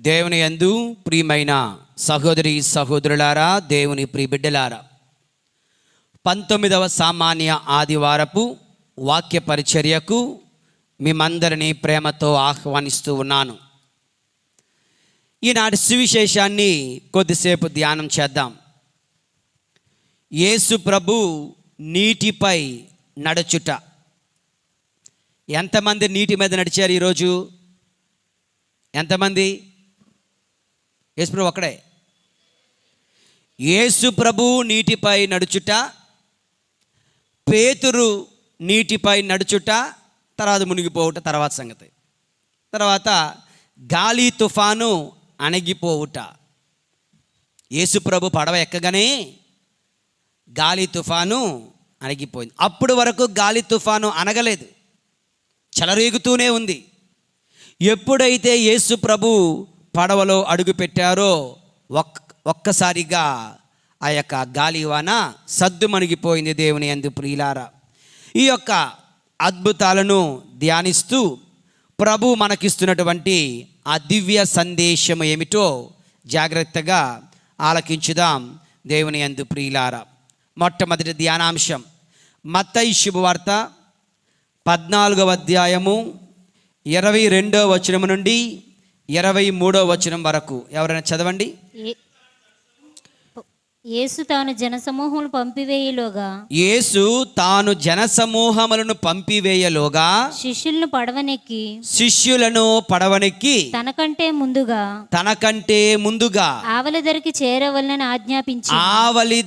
దేవుని యందు ప్రియమైన సహోదరి సహోదరులారా, దేవుని ప్రియబిడ్డలారా, 19వ సామాన్య ఆదివారపు వాక్య పరిచర్యకు మిమ్మందరినీ ప్రేమతో ఆహ్వానిస్తూ ఉన్నాను. ఈనాటి సువిశేషాన్ని కొద్దిసేపు ధ్యానం చేద్దాం. యేసు ప్రభు నీటిపై నడుచుట. ఎంతమంది నీటి మీద నడిచారు ఈరోజు? ఎంతమంది? యేసు ప్రభు ఒక్కడే. యేసు ప్రభు నీటిపై నడుచుట, పేతురు నీటిపై నడుచుట, తర్వాత మునిగిపోవుట తర్వాత సంగతి. తర్వాత గాలి తుఫాను అణగిపోవుట. యేసు ప్రభు పడవ ఎక్కగానే గాలి తుఫాను అణగిపోయింది. అప్పుడు వరకు గాలి తుఫాను అనగలేదు, చెలరేగుతూనే ఉంది. ఎప్పుడైతే యేసు ప్రభు పడవలో అడుగు పెట్టారో ఒక్కసారిగా ఆ యొక్క గాలివాన సద్దుమణిగిపోయింది. దేవుని యందు ప్రియులారా, ఈ యొక్క అద్భుతాలను ధ్యానిస్తూ ప్రభు మనకిస్తున్నటువంటి ఆ దివ్య సందేశం ఏమిటో జాగ్రత్తగా ఆలకించుదాం. దేవుని యందు ప్రియులారా, మొట్టమొదటి ధ్యానాంశం మత్తయి శుభవార్త 14వ అధ్యాయము 22వ వచనం నుండి 23వ వచనం వరకు ఎవరైనా చదవండి. యేసు తాను జనసమూహములను పంపివేయలోగా శిష్యులను పడవనెక్కి తనకంటే ముందుగా ఆవలి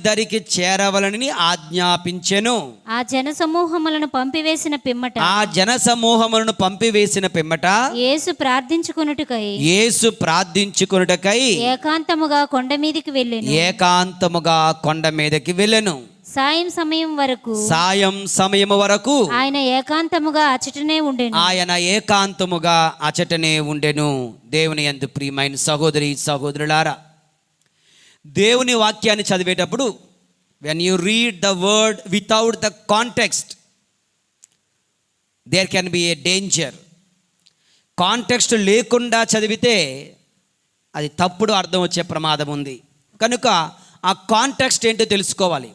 దరికి చేరవలనని ఆజ్ఞాపించెను. ఆ జనసమూహములను పంపివేసిన పిమ్మట యేసు ప్రార్థించుకొనుటకై ఏకాంతముగా కొండ మీదకి వెళ్ళెను. సాయం సమయం వరకు ఆయన ఏకాంతముగా అచటనే ఉండెను. దేవుని యందు ప్రియమైన సహోదరి సహోదరులారా, దేవుని వాక్యాన్ని చదివేటప్పుడు when you read the word without the context, there can be a danger. Context లేకుండా చదివితే అది తప్పుడు అర్థం వచ్చే ప్రమాదం ఉంది. కనుక ఆ కాంటెక్స్ట్ ఏంటో తెలుసుకోవాలి.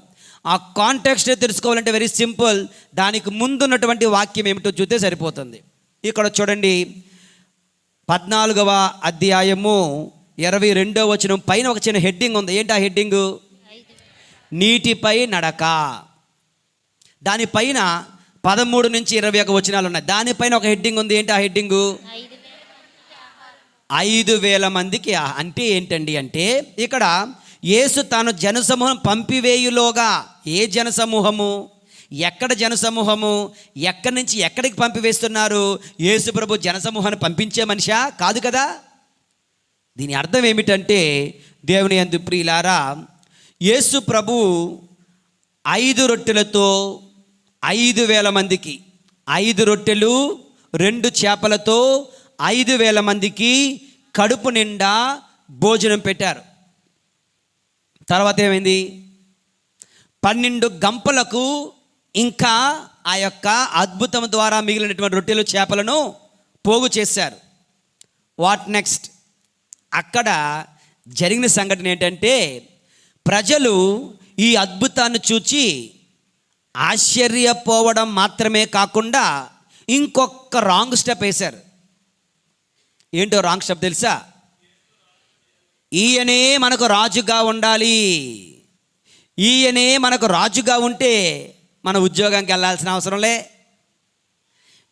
ఆ కాంటెక్స్ట్ తెలుసుకోవాలంటే వెరీ సింపుల్, దానికి ముందున్నటువంటి వాక్యం ఏమిటో చూస్తే సరిపోతుంది. ఇక్కడ చూడండి, 14వ అధ్యాయము 22వ వచనం పైన ఒక చిన్న హెడ్డింగ్ ఉంది. ఏంటి ఆ హెడ్డింగు? నీటిపై నడక. దానిపైన 13 నుంచి 21 వచనాలు ఉన్నాయి. దానిపైన ఒక హెడ్డింగ్ ఉంది. ఏంటి ఆ హెడ్డింగు? 5,000 మందికి. అంటే ఏంటండి అంటే, ఇక్కడ యేసు తాను జనసమూహం పంపివేయులోగా. ఏ జనసమూహము? ఎక్కడ జనసమూహము? ఎక్కడి నుంచి ఎక్కడికి పంపివేస్తున్నారు? యేసు ప్రభు జనసమూహాన్ని పంపించే మనిషా? కాదు కదా. దీని అర్థం ఏమిటంటే, దేవుని యందు ప్రియులారా, యేసు ప్రభు 5 రొట్టెలతో 5,000 మందికి, 5 రొట్టెలు 2 చేపలతో 5,000 మందికి కడుపు నిండా భోజనం పెట్టారు. తర్వాత ఏమైంది? 12 గంపలకు ఇంకా ఆ యొక్క అద్భుతం ద్వారా మిగిలినటువంటి రొట్టెలు చేపలను పోగు చేశారు. What next? అక్కడ జరిగిన సంఘటన ఏంటంటే, ప్రజలు ఈ అద్భుతాన్ని చూచి ఆశ్చర్యపోవడం మాత్రమే కాకుండా ఇంకొక రాంగ్ స్టెప్ వేశారు. ఏంటో రాంగ్ స్టెప్ తెలుసా? ఈయనే మనకు రాజుగా ఉండాలి. ఈయనే మనకు రాజుగా ఉంటే మన ఉద్యోగానికి వెళ్ళాల్సిన అవసరం లే,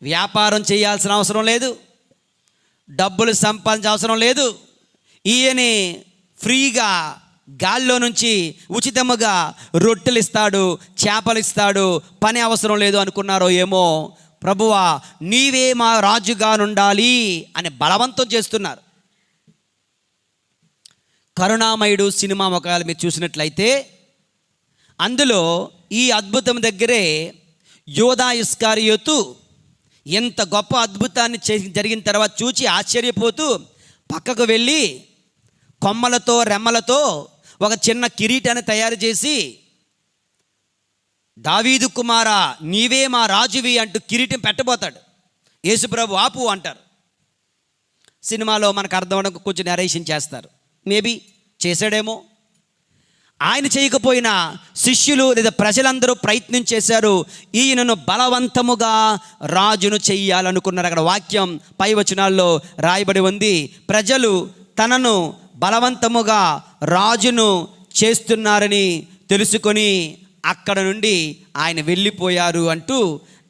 వ్యాపారం చేయాల్సిన అవసరం లేదు, డబ్బులు సంపాదించాల్సిన అవసరం లేదు. ఈయనే ఫ్రీగా గాల్లో నుంచి ఉచితముగా రొట్టెలు ఇస్తాడు, చేపలు ఇస్తాడు, పని అవసరం లేదు అనుకున్నారో ఏమో. ప్రభువా, నీవే మా రాజుగా ఉండాలి అని బలవంతం చేస్తున్నారు. కరుణామయుడు సినిమా ఒకవేళ మీరు చూసినట్లయితే అందులో ఈ అద్భుతం దగ్గరే యోధా ఇస్కారియోతు ఎంత గొప్ప అద్భుతాన్ని జరిగిన తర్వాత చూచి ఆశ్చర్యపోతూ పక్కకు వెళ్ళి కొమ్మలతో రెమ్మలతో ఒక చిన్న కిరీటాన్ని తయారు చేసి, దావీదు కుమారా నీవే మా రాజువి అంటూ కిరీటం పెట్టబోతాడు. యేసుప్రభు ఆపు అంటారు. సినిమాలో మనకు అర్థం అవడానికి కొంచెం నరేషన్ చేస్తారు. మేబీ చేశాడేమో. ఆయన చేయకపోయినా శిష్యులు లేదా ప్రజలందరూ ప్రయత్నం చేశారు. ఈయనను బలవంతముగా రాజును చెయ్యాలనుకున్నారు. అక్కడ వాక్యం పై వచనాల్లో రాయబడి ఉంది, ప్రజలు తనను బలవంతముగా రాజును చేస్తున్నారని తెలుసుకొని అక్కడ నుండి ఆయన వెళ్ళిపోయారు అంటూ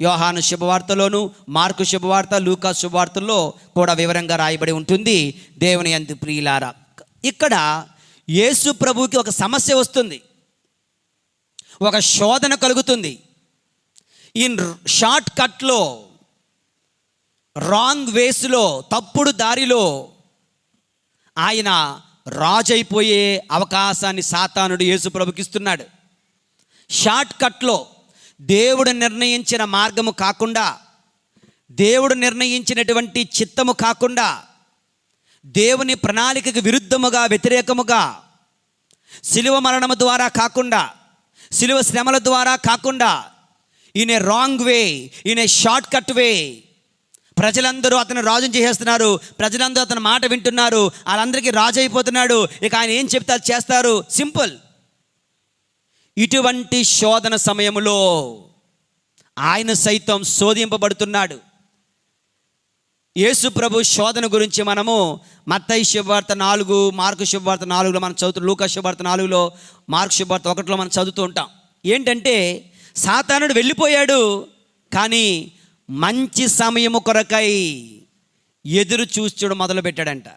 యోహాను శుభవార్తలోను, మార్కు శుభవార్త, లూకా శుభవార్తల్లో కూడా వివరంగా రాయబడి ఉంటుంది. దేవుని యందు ప్రియులారా, ఇక్కడ యేసు ప్రభువుకి ఒక సమస్య వస్తుంది, ఒక శోధన కలుగుతుంది. ఈ షార్ట్ కట్లో, రాంగ్ వేస్లో, తప్పుడు దారిలో ఆయన రాజైపోయే అవకాశాన్ని సాతానుడు యేసు ప్రభుకి ఇస్తున్నాడు. షార్ట్ కట్లో దేవుడు నిర్ణయించిన మార్గము కాకుండా, దేవుడు నిర్ణయించినటువంటి చిత్తము కాకుండా, దేవుని ప్రణాళికకు విరుద్ధముగా, వ్యతిరేకముగా, శిలువ మరణము ద్వారా కాకుండా, శిలువ శ్రమల ద్వారా కాకుండా, in a wrong way, in a short cut way ప్రజలందరూ అతను రాజుని చేసేస్తున్నారు. ప్రజలందరూ అతని మాట వింటున్నారు. వాళ్ళందరికీ రాజు అయిపోతున్నాడు. ఇక ఆయన ఏం చెప్తే అది చేస్తారు. సింపుల్. ఇటువంటి శోధన సమయంలో ఆయన సైతం శోధింపబడుతున్నాడు. యేసు ప్రభు శోధన గురించి మనము మత్తయి శుభవార్త 4, మార్కు శుభవార్త 4లో మనం చదువుతాం, లూకా శుభవార్త 4లో, మార్కు శుభవార్త 1లో మనం చదువుతూ ఉంటాం. ఏంటంటే సాతానుడు వెళ్ళిపోయాడు, కానీ మంచి సమయము కొరకై ఎదురు చూచడం మొదలుపెట్టాడంట.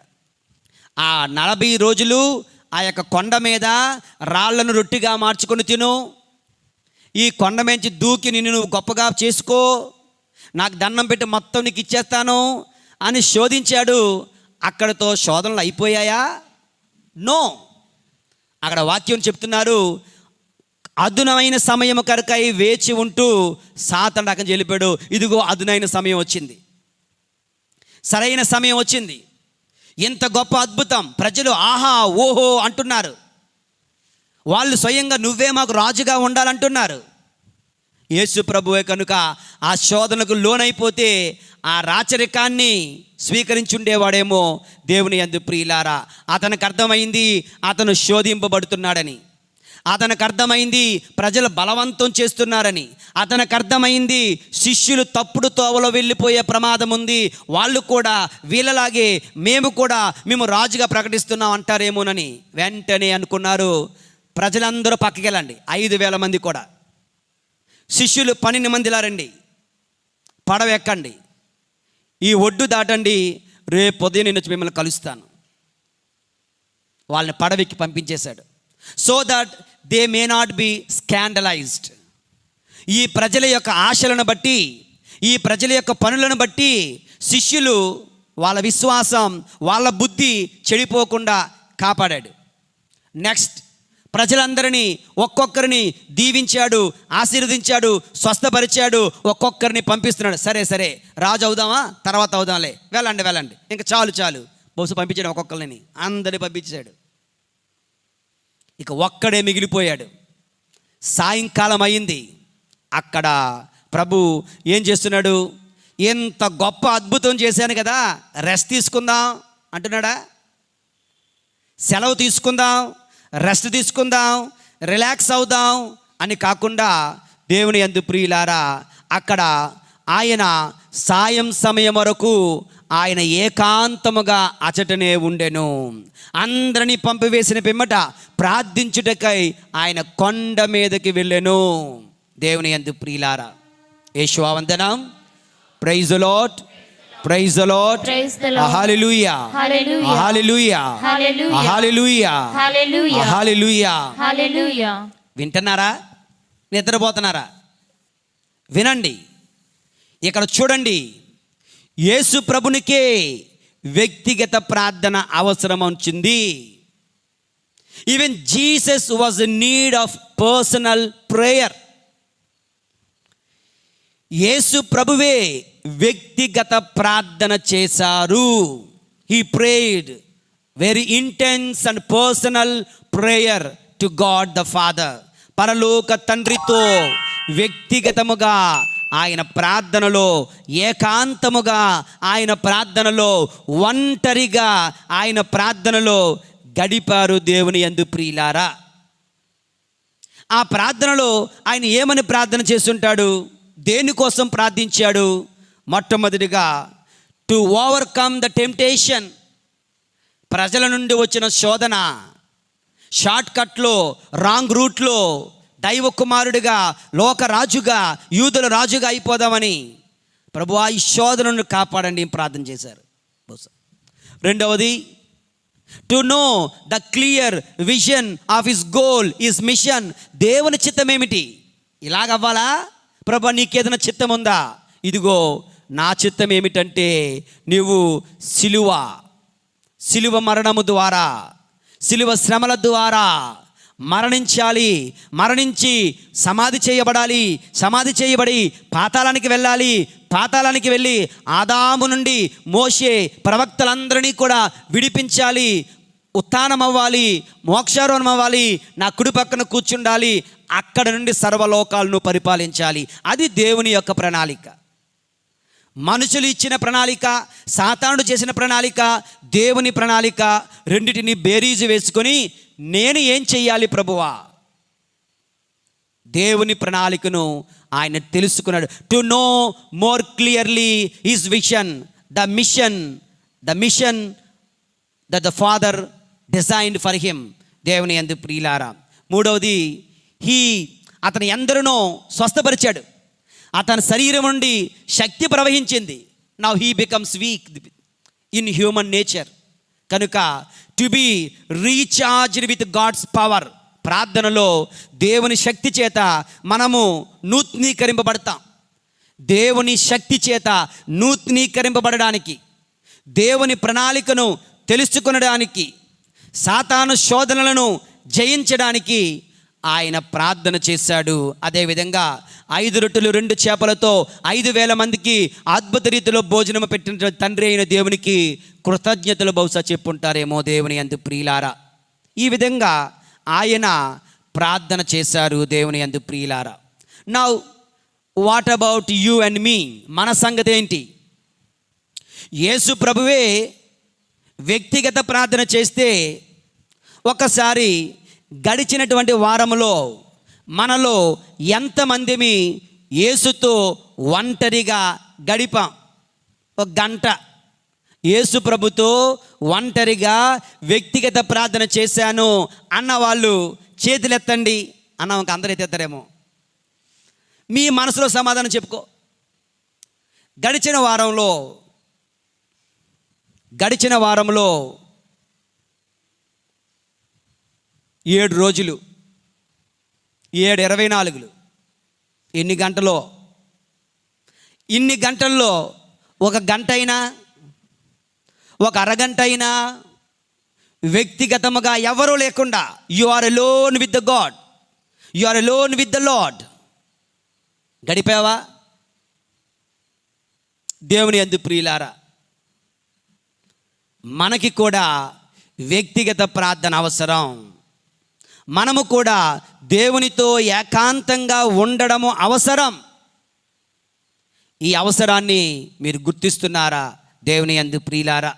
ఆ 40 రోజులు ఆ యొక్క కొండ మీద రాళ్లను రొట్టిగా మార్చుకొని తిను, ఈ కొండ మీద దూకి నిన్ను నువ్వు గొప్పగా చేసుకో, నాకు దండం పెట్టి మొత్తం నీకు ఇచ్చేస్తాను అని శోధించాడు. అక్కడతో శోధనలు అయిపోయాయా? నో. అక్కడ వాక్యం చెప్తున్నారు, అదునైన సమయం కరకై వేచి ఉంటూ సాతానుడు అక్కడికి వెళ్ళిపోయాడు. ఇదిగో అదునైన సమయం వచ్చింది, సరైన సమయం వచ్చింది. ఇంత గొప్ప అద్భుతం, ప్రజలు ఆహా ఓహో అంటున్నారు. వాళ్ళు స్వయంగా నువ్వే మాకు రాజుగా ఉండాలంటున్నారు. యేసు ప్రభువే కనుక ఆ శోధనకు లోనైపోతే ఆ రాచరికాన్ని స్వీకరించుండేవాడేమో. దేవుని యందు ప్రియులారా, అతనికి అర్థమైంది అతను శోధింపబడుతున్నాడని, అతనికి అర్థమైంది ప్రజలు బలవంతం చేస్తున్నారని, అతనికి అర్థమైంది శిష్యులు తప్పుడు తోవలో వెళ్ళిపోయే ప్రమాదం ఉంది, వాళ్ళు కూడా వీళ్ళలాగే మేము రాజుగా ప్రకటిస్తున్నాం అంటారేమోనని. వెంటనే అనుకున్నారు, ప్రజలందరూ పక్కకి వెళ్ళండి, 5,000 మంది కూడా. శిష్యులు 12 మందిలా రండి, పడవ ఎక్కండి, ఈ ఒడ్డు దాటండి, రేపు ఉదయం నేను వచ్చి మిమ్మల్ని కలుస్తాను. వాళ్ళని పడవెక్కి పంపించేశాడు. So that they may not be scandalized. ఈ ప్రజల యొక్క ఆశలను బట్టి, ఈ ప్రజల యొక్క పనులను బట్టి శిష్యులు వాళ్ళ విశ్వాసం, వాళ్ళ బుద్ధి చెడిపోకుండా కాపాడాడు. నెక్స్ట్, ప్రజలందరినీ ఒక్కొక్కరిని దీవించాడు, ఆశీర్వదించాడు, స్వస్థపరిచాడు, ఒక్కొక్కరిని పంపిస్తున్నాడు. సరే రాజు అవుదామా, తర్వాత అవుదాంలే, వెళ్ళండి ఇంకా చాలు బహుశా పంపించాడు. ఒక్కొక్కరిని అందరినీ పంపించాడు. ఇక ఒక్కడే మిగిలిపోయాడు. సాయంకాలం అయింది. అక్కడ ప్రభు ఏం చేస్తున్నాడు? ఎంత గొప్ప అద్భుతం చేశాను కదా, రెస్ట్ తీసుకుందాం అంటున్నాడా? సెలవు తీసుకుందాం, రెస్ట్ తీసుకుందాం, రిలాక్స్ అవుదాం అని కాకుండా, దేవుని యందు ప్రియులారా, అక్కడ ఆయన సాయం సమయం వరకు ఆయన ఏకాంతముగా అచటనే ఉండెను. అందరినీ పంపివేసిన పిమ్మట ప్రార్థించుటకై ఆయన కొండ మీదకి వెళ్ళెను. దేవుని యందు ప్రియులారా, యేషువా వందనం. Praise the Lord, praise the Lord, hallelujah, hallelujah, hallelujah, hallelujah, hallelujah. వింటున్నారా? నిద్రపోతున్నారా? వినండి. ఇక్కడ చూడండి, యేసు ప్రభునికే వ్యక్తిగత ప్రార్థన అవసరం వచ్చింది. Even Jesus was in need of personal prayer. Yesu ప్రభువే వ్యక్తిగత ప్రార్థన చేశారు. He prayed very intense and personal prayer to God the father. పరలోక తండ్రితో వ్యక్తిగతముగా ఆయన ప్రార్థనలో ఏకాంతముగా, ఆయన ప్రార్థనలో ఒంటరిగా, ఆయన ప్రార్థనలో గడిపారు దేవుని యందు ప్రియులారా. ఆ ప్రార్థనలో ఆయన ఏమని ప్రార్థన చేస్తుంటాడు, దేనికోసం ప్రార్థించాడు? మొట్టమొదటిగా టు ఓవర్కమ్ ద టెంప్టేషన్, ప్రజల నుండి వచ్చిన శోధన, షార్ట్కట్లో, రాంగ్ రూట్లో దైవ కుమారుడిగా, లోకరాజుగా, యూదుల రాజుగా అయిపోదామని ప్రభువా ఈ శోధనను కాపాడండి ప్రార్థన చేశారు. రెండవది to know the clear vision of his goal, his mission. దేవుని చిత్తం ఏమిటి? ఇలాగవ్వాలా ప్రభు, నీకేదైనా చిత్తం ఉందా? ఇదిగో నా చిత్తం ఏమిటంటే నీవు సిలువ మరణము ద్వారా, సిలువ శ్రమల ద్వారా మరణించాలి, మరణించి సమాధి చేయబడాలి, సమాధి చేయబడి పాతాళానికి వెళ్ళాలి, పాతాళానికి వెళ్ళి ఆదాము నుండి మోషే ప్రవక్తలందరినీ కూడా విడిపించాలి, ఉత్థానం అవ్వాలి, మోక్షారోహణం అవ్వాలి, నా కుడి పక్కన కూర్చుండాలి, అక్కడ నుండి సర్వలోకాలను పరిపాలించాలి. అది దేవుని యొక్క ప్రణాళిక. మనుషులు ఇచ్చిన ప్రణాళిక, సాతానుడు చేసిన ప్రణాళిక, దేవుని ప్రణాళిక, రెండిటిని బేరీజు వేసుకొని నేను ఏం చెయ్యాలి ప్రభువా? దేవుని ప్రణాళికను ఆయన తెలుసుకున్నాడు. To know more clearly his vision, the mission that the father designed for him. దేవుని యందు ప్రియులారా. మూడవది అతను ఎందరినో స్వస్థపరిచాడు, అతని శరీరం నుండి శక్తి ప్రవహించింది. Now he becomes weak in human nature. కనుక to be recharged with God's power. ప్రార్థనలో దేవుని శక్తి చేత మనము నూతనీకరింపబడతాం. దేవుని శక్తి చేత నూతనీకరింపబడడానికి, దేవుని ప్రణాళికను తెలుసుకొనడానికి, సాతాను శోధనలను జయించడానికి ఆయన ప్రార్థన చేశాడు. అదేవిధంగా 5 రొట్టెలు 2 చేపలతో 5,000 మందికి అద్భుత రీతిలో భోజనం పెట్టిన తండ్రి అయిన దేవునికి కృతజ్ఞతలు బహుశా చెప్పుంటారేమో దేవుని యందు ప్రియులారా. ఈ విధంగా ఆయన ప్రార్థన చేశారు దేవుని యందు ప్రియులారా. Now what about you and me? మన సంగతి ఏంటి? యేసు ప్రభువే వ్యక్తిగత ప్రార్థన చేస్తే ఒకసారి గడిచినటువంటి వారములో మనలో ఎంతమందిమి యేసుతో ఒంటరిగా గడిపాం? ఒక గంట యేసు ప్రభుతో ఒంటరిగా వ్యక్తిగత ప్రార్థన చేశాను అన్నవాళ్ళు చేతులెత్తండి. అన్నాక అందరూ ఎత్తేస్తారేమో. మీ మనసులో సమాధానం చెప్పుకో. గడిచిన వారంలో 7 రోజులు, 7/24 ఎన్ని గంటలో? ఇన్ని గంటల్లో ఒక గంట అయినా, ఒక అరగంట అయినా వ్యక్తిగతముగా ఎవరూ లేకుండా you are alone with the God, you are alone with the Lord గడిపావా? దేవుని యందు ప్రియులారా, మనకి కూడా వ్యక్తిగత ప్రార్థన అవసరం. మనము కూడా దేవునితో ఏకాంతంగా ఉండడము అవసరం. ఈ అవసరాన్ని మీరు గుర్తిస్తున్నారా దేవుని యందు ప్రియులారా?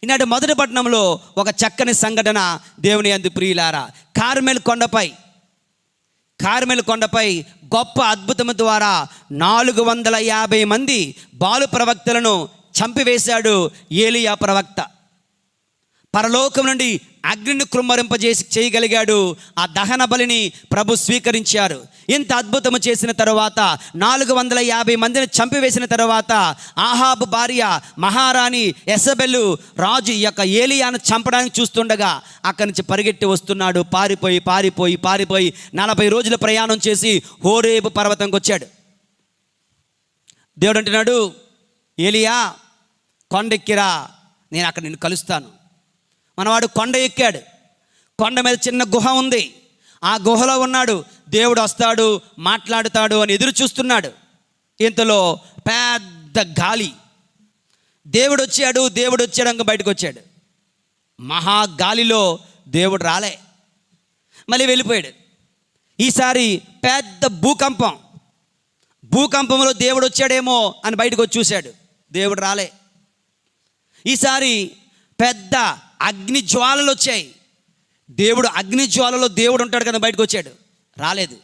ఈనాడు మొదటి పట్టణంలో ఒక చక్కని సంఘటన దేవుని యందు ప్రియులారా. కార్మెల్ కొండపై గొప్ప అద్భుతము ద్వారా 450 మంది బాలు ప్రవక్తలను చంపివేశాడు ఏలియా ప్రవక్త. పరలోకం నుండి అగ్నిని కృమ్మరింపజేసి చేయగలిగాడు. ఆ దహన బలిని ప్రభు స్వీకరించారు. ఇంత అద్భుతము చేసిన తరువాత, 450 మందిని చంపివేసిన తరువాత, ఆహాబు భార్య మహారాణి యెజబెలు రాజు ఈ యొక్క ఏలియాను చంపడానికి చూస్తుండగా అక్కడి నుంచి పరిగెట్టి వస్తున్నాడు. పారిపోయి 40 రోజుల ప్రయాణం చేసి హోరేబు పర్వతంకి వచ్చాడు. దేవుడు అంటున్నాడు, ఏలియా కొండెక్కిరా, నేను అక్కడ నిన్ను కలుస్తాను. మనవాడు కొండ ఎక్కాడు. కొండ మీద చిన్న గుహ ఉంది. ఆ గుహలో ఉన్నాడు. దేవుడు వస్తాడు, మాట్లాడుతాడు అని ఎదురు చూస్తున్నాడు. ఇంతలో పెద్ద గాలి. దేవుడు వచ్చాడు అంక బయటకు వచ్చాడు. మహాగాలిలో దేవుడు రాలే, మళ్ళీ వెళ్ళిపోయాడు. ఈసారి పెద్ద భూకంపం. భూకంపంలో దేవుడు వచ్చాడేమో అని బయటకు వచ్చి చూశాడు, దేవుడు రాలే. ఈసారి పెద్ద అగ్ని జ్వాలలు వచ్చాయి, దేవుడు అగ్ని జ్వాలలో దేవుడు ఉంటాడు కదా బయటకు వచ్చాడు, రాలేదు.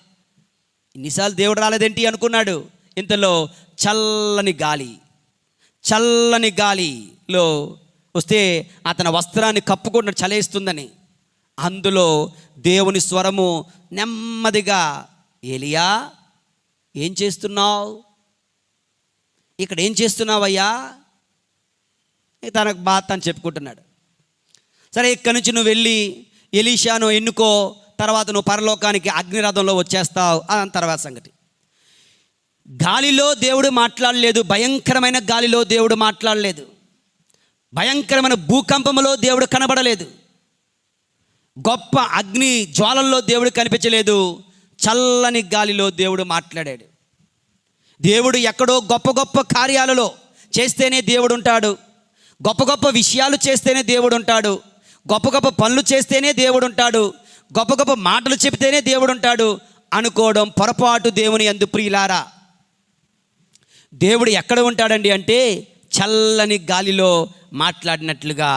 ఇన్నిసార్లు దేవుడు రాలేదేంటి అనుకున్నాడు. ఇంతలో చల్లని గాలిలో వస్తే అతని వస్త్రాన్ని కప్పుకుండా చలేస్తుందని, అందులో దేవుని స్వరము నెమ్మదిగా, ఏలియా ఏం చేస్తున్నావు, ఇక్కడ ఏం చేస్తున్నావయ్యా, తనకు బాధ అని చెప్పుకుంటున్నాడు. సరే, ఇక్కడి నుంచి నువ్వు వెళ్ళి ఎలీషాను ఎన్నుకో, తర్వాత నువ్వు పరలోకానికి అగ్నిరథంలో వచ్చేస్తావు అని తర్వాత సంగతి. గాలిలో దేవుడు మాట్లాడలేదు, భయంకరమైన గాలిలో దేవుడు మాట్లాడలేదు, భయంకరమైన భూకంపంలో దేవుడు కనబడలేదు, గొప్ప అగ్ని జ్వాలల్లో దేవుడు కనిపించలేదు, చల్లని గాలిలో దేవుడు మాట్లాడాడు. దేవుడు ఎక్కడో గొప్ప గొప్ప కార్యాలలో చేస్తేనే దేవుడు ఉంటాడు, గొప్ప గొప్ప విషయాలు చేస్తేనే దేవుడు ఉంటాడు, గొప్ప గొప్ప పనులు చేస్తేనే దేవుడు ఉంటాడు, గొప్ప గొప్ప మాటలు చెబితేనే దేవుడు ఉంటాడు అనుకోవడం పొరపాటు. దేవుని యందు ప్రియులారా, దేవుడు ఎక్కడ ఉంటాడండి అంటే చల్లని గాలిలో మాట్లాడినట్లుగా.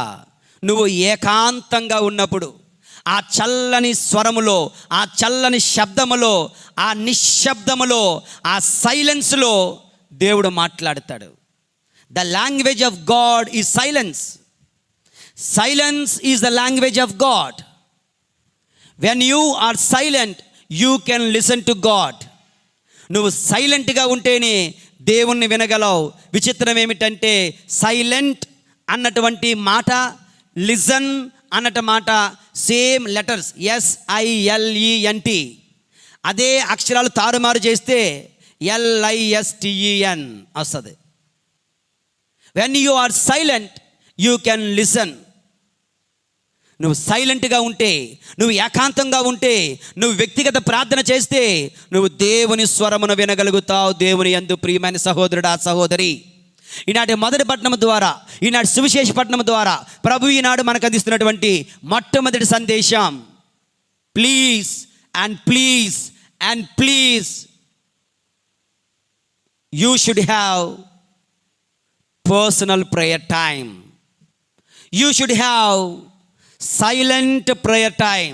నువ్వు ఏకాంతంగా ఉన్నప్పుడు ఆ చల్లని స్వరములో, ఆ చల్లని శబ్దములో, ఆ నిశ్శబ్దములో, ఆ సైలెన్స్లో దేవుడు మాట్లాడతాడు. The language of God is silence. Silence is the language of God. When you are silent you can listen to God. నువ్వు సైలెంట్గా ఉంటేనే దేవుణ్ణి వినగలవు. విచిత్రం ఏమిటంటే సైలెంట్ అన్నటువంటి మాట, లిజన్ అన్నట్టు మాట సేమ్ లెటర్స్, SILENT. అదే అక్షరాలు తారుమారు చేస్తే LISTEN వస్తుంది. When you are silent you can listen. నువ్వు సైలెంట్గా ఉంటే, నువ్వు ఏకాంతంగా ఉంటే, నువ్వు వ్యక్తిగత ప్రార్థన చేస్తే నువ్వు దేవుని స్వరమును వినగలుగుతావు. దేవుని యందు ప్రియమైన సహోదరుడా, సహోదరి, ఈనాటి మొదటి పట్టణం ద్వారా, ఈనాటి సువిశేష పట్టణం ద్వారా ప్రభు ఈనాడు మనకు అందిస్తున్నటువంటి మొట్టమొదటి సందేశం, please and please and please you should have personal prayer time. You should have silent prayer time.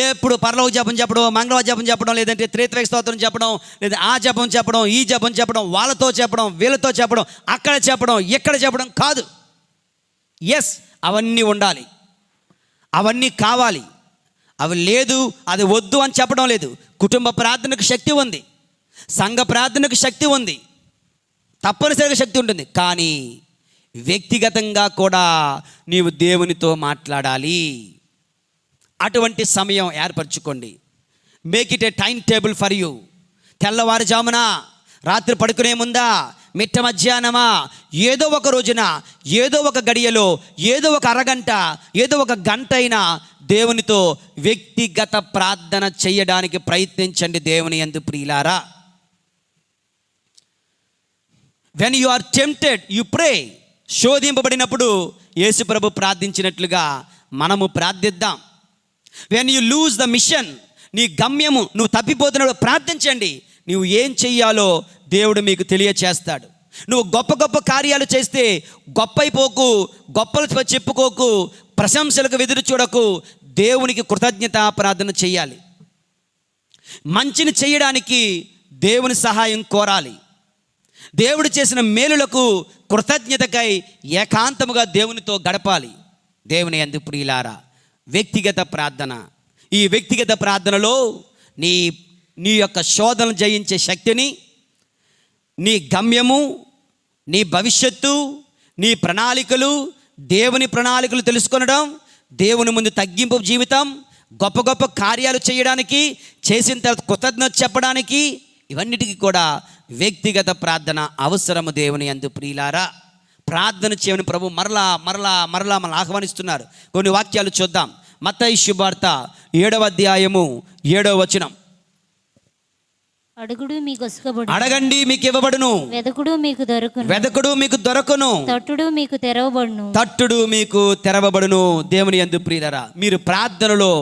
ఎప్పుడు పరలోక జపం చెప్పడం, మంగళ జపం చెప్పడం, లేదంటే త్రిత్వైక స్తోత్రం చెప్పడం, లేదా ఆ జపం చెప్పడం, ఈ జపం చెప్పడం, వాళ్ళతో చెప్పడం, వీళ్ళతో చెప్పడం, అక్కడ చెప్పడం, ఇక్కడ చెప్పడం కాదు. ఎస్, అవన్నీ ఉండాలి, అవన్నీ కావాలి. అవి లేదు, అది వద్దు అని చెప్పడం లేదు. కుటుంబ ప్రార్థనకు శక్తి ఉంది, సంఘ ప్రార్థనకు శక్తి ఉంది, తప్పనిసరిగా శక్తి ఉంటుంది. కానీ వ్యక్తిగతంగా కూడా నీవు దేవునితో మాట్లాడాలి. అటువంటి సమయం ఏర్పరచుకోండి. Make it a time table for you. తెల్లవారుజామున, రాత్రి పడుకునే ముందా, మిట్ట మధ్యాహ్నమా, ఏదో ఒక రోజున, ఏదో ఒక గడియలో, ఏదో ఒక అరగంట, ఏదో ఒక గంట అయినా దేవునితో వ్యక్తిగత ప్రార్థన చేయడానికి ప్రయత్నించండి. దేవుని యందు ప్రియులారా, when you are tempted you pray. శోధింపబడినప్పుడు యేసు ప్రభు ప్రార్థించినట్లుగా మనము ప్రార్థిద్దాం. When you lose the mission, నీ గమ్యము నువ్వు తప్పిపోతున్నప్పుడు ప్రార్థించండి. నువ్వు ఏం చెయ్యాలో దేవుడు మీకు తెలియచేస్తాడు. నువ్వు గొప్ప గొప్ప కార్యాలు చేస్తే గొప్ప అయిపోకు, గొప్పలు చెప్పుకోకు, ప్రశంసలకు ఎదురు చూడకు. దేవునికి కృతజ్ఞత ప్రార్థన చెయ్యాలి. మంచిని చేయడానికి దేవుని సహాయం కోరాలి. దేవుడు చేసిన మేలులకు కృతజ్ఞతకై ఏకాంతముగా దేవునితో గడపాలి. దేవుని యందు ప్రియులారా, వ్యక్తిగత ప్రార్థన. ఈ వ్యక్తిగత ప్రార్థనలో నీ యొక్క శోధనలు జయించే శక్తిని, నీ గమ్యము, నీ భవిష్యత్తు, నీ ప్రణాళికలు, దేవుని ప్రణాళికలు తెలుసుకొనడం, దేవుని ముందు తగ్గింపు జీవితం, గొప్ప గొప్ప కార్యాలు చేయడానికి, చేసిన తర్వాత కృతజ్ఞత చెప్పడానికి, ఇవన్నిటికీ కూడా వ్యక్తిగత ప్రార్థన అవసరము. దేవుని యందు ప్రియులారా, ప్రార్థన చేయని ప్రభు మరలా మనం ఆహ్వానిస్తున్నారు. కొన్ని వాక్యాలు చూద్దాం. మత్తయి శుభవార్త 7వ అధ్యాయము 7వ వచనం. అడుగుడు మీకు ఒసగబడును, అడగండి మీకు ఇవ్వబడును, వెదకుడు మీకు దొరుకును, వెదకుడు మీకు దొరకును, తట్టుడు మీకు తెరవబడును. తట్టుడు మీకు తెరవబడును. దేవుని యందు ప్రియులారా, మీరు ప్రార్థనలో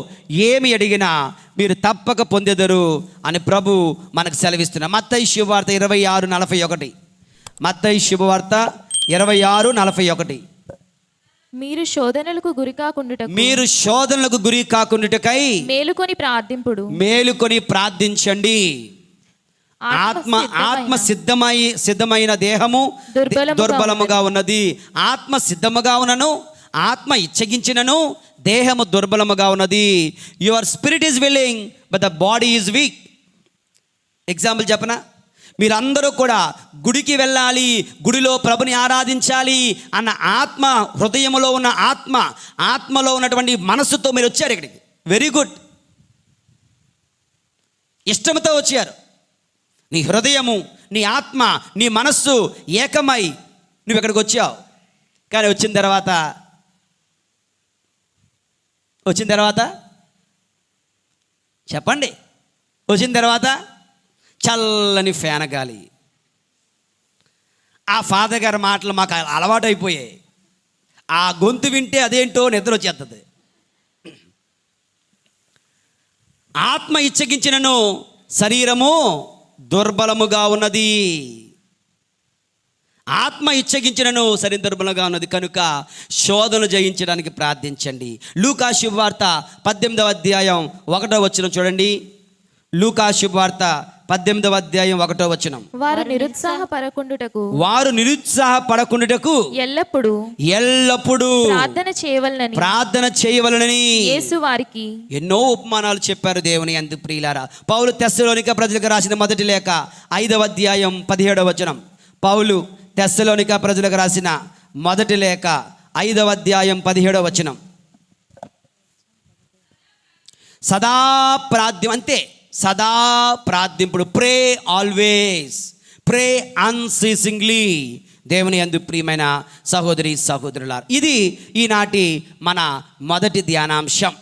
ఏమి అడిగినా మీరు తప్పక పొందెదరు అని ప్రభు మనకు సెలవిస్తున్నారు. మత్తయి శుభవార్త 26:41. మత్తయి శుభవార్త 26:41. మీరు శోధనలకు గురి కాకుండుటకు మీరు శోధనలకు గురి కాకుండాటకై మేలుకొని ప్రార్థింపుడు. మేలుకొని ప్రార్థించండి. ఆత్మ సిద్ధమైన దేహము దుర్బలముగా ఉన్నది. ఆత్మ సిద్ధముగా ఉన్నను, ఆత్మ ఇచ్చగించినను, దేహము దుర్బలముగా ఉన్నది. Your spirit is willing but the body is week. Example చెప్పనా? మీరందరూ కూడా గుడికి వెళ్ళాలి, గుడిలో ప్రభుని ఆరాధించాలి అన్న ఆత్మ, హృదయములో ఉన్న ఆత్మలో ఉన్నటువంటి మనస్సుతో మీరు వచ్చారు ఇక్కడికి. వెరీ గుడ్, ఇష్టంతో వచ్చారు. నీ హృదయము, నీ ఆత్మ, నీ మనస్సు ఏకమై నువ్వు ఇక్కడికి వచ్చావు. కానీ వచ్చిన తర్వాత చెప్పండి, వచ్చిన తర్వాత చల్లని ఫ్యాన్ గాలి. ఆ ఫాదర్ గారి మాటలు మాకు అలవాటు అయిపోయాయి. ఆ గొంతు వింటే అదేంటో నిద్ర వచ్చేస్తుంది. ఆత్మ ఇచ్చగించినను శరీరము దుర్బలముగా ఉన్నది. ఆత్మ ఇచ్చగించినను శరీరం దుర్బలంగా ఉన్నది కనుక శోధనలు జయించడానికి ప్రార్థించండి. లూకా శుభవార్త 18:1 చూడండి. లూకా శుభవార్త 18:1. వారు నిరుత్సాహపడకుండుటకు ఎల్లప్పుడూ ప్రార్థన చేయవలనని యేసు వారికి ఎన్నో ఉపమానాలు చెప్పారు. దేవుని యందు ప్రియులారా, పౌలు తెస్సలోనిక ప్రజలకు రాసిన మొదటి లేఖ 5:17. పౌలు తెస్సలోనిక ప్రజలకు రాసిన మొదటి లేఖ 5:17. సదా ప్రార్థింపుడు. ప్రే ఆల్వేస్, ప్రే అన్సీసింగ్లీ. దేవుని యందు ప్రియమైన సహోదరి సహోదరులారా, ఇది ఈనాటి మన మొదటి ధ్యానాంశం.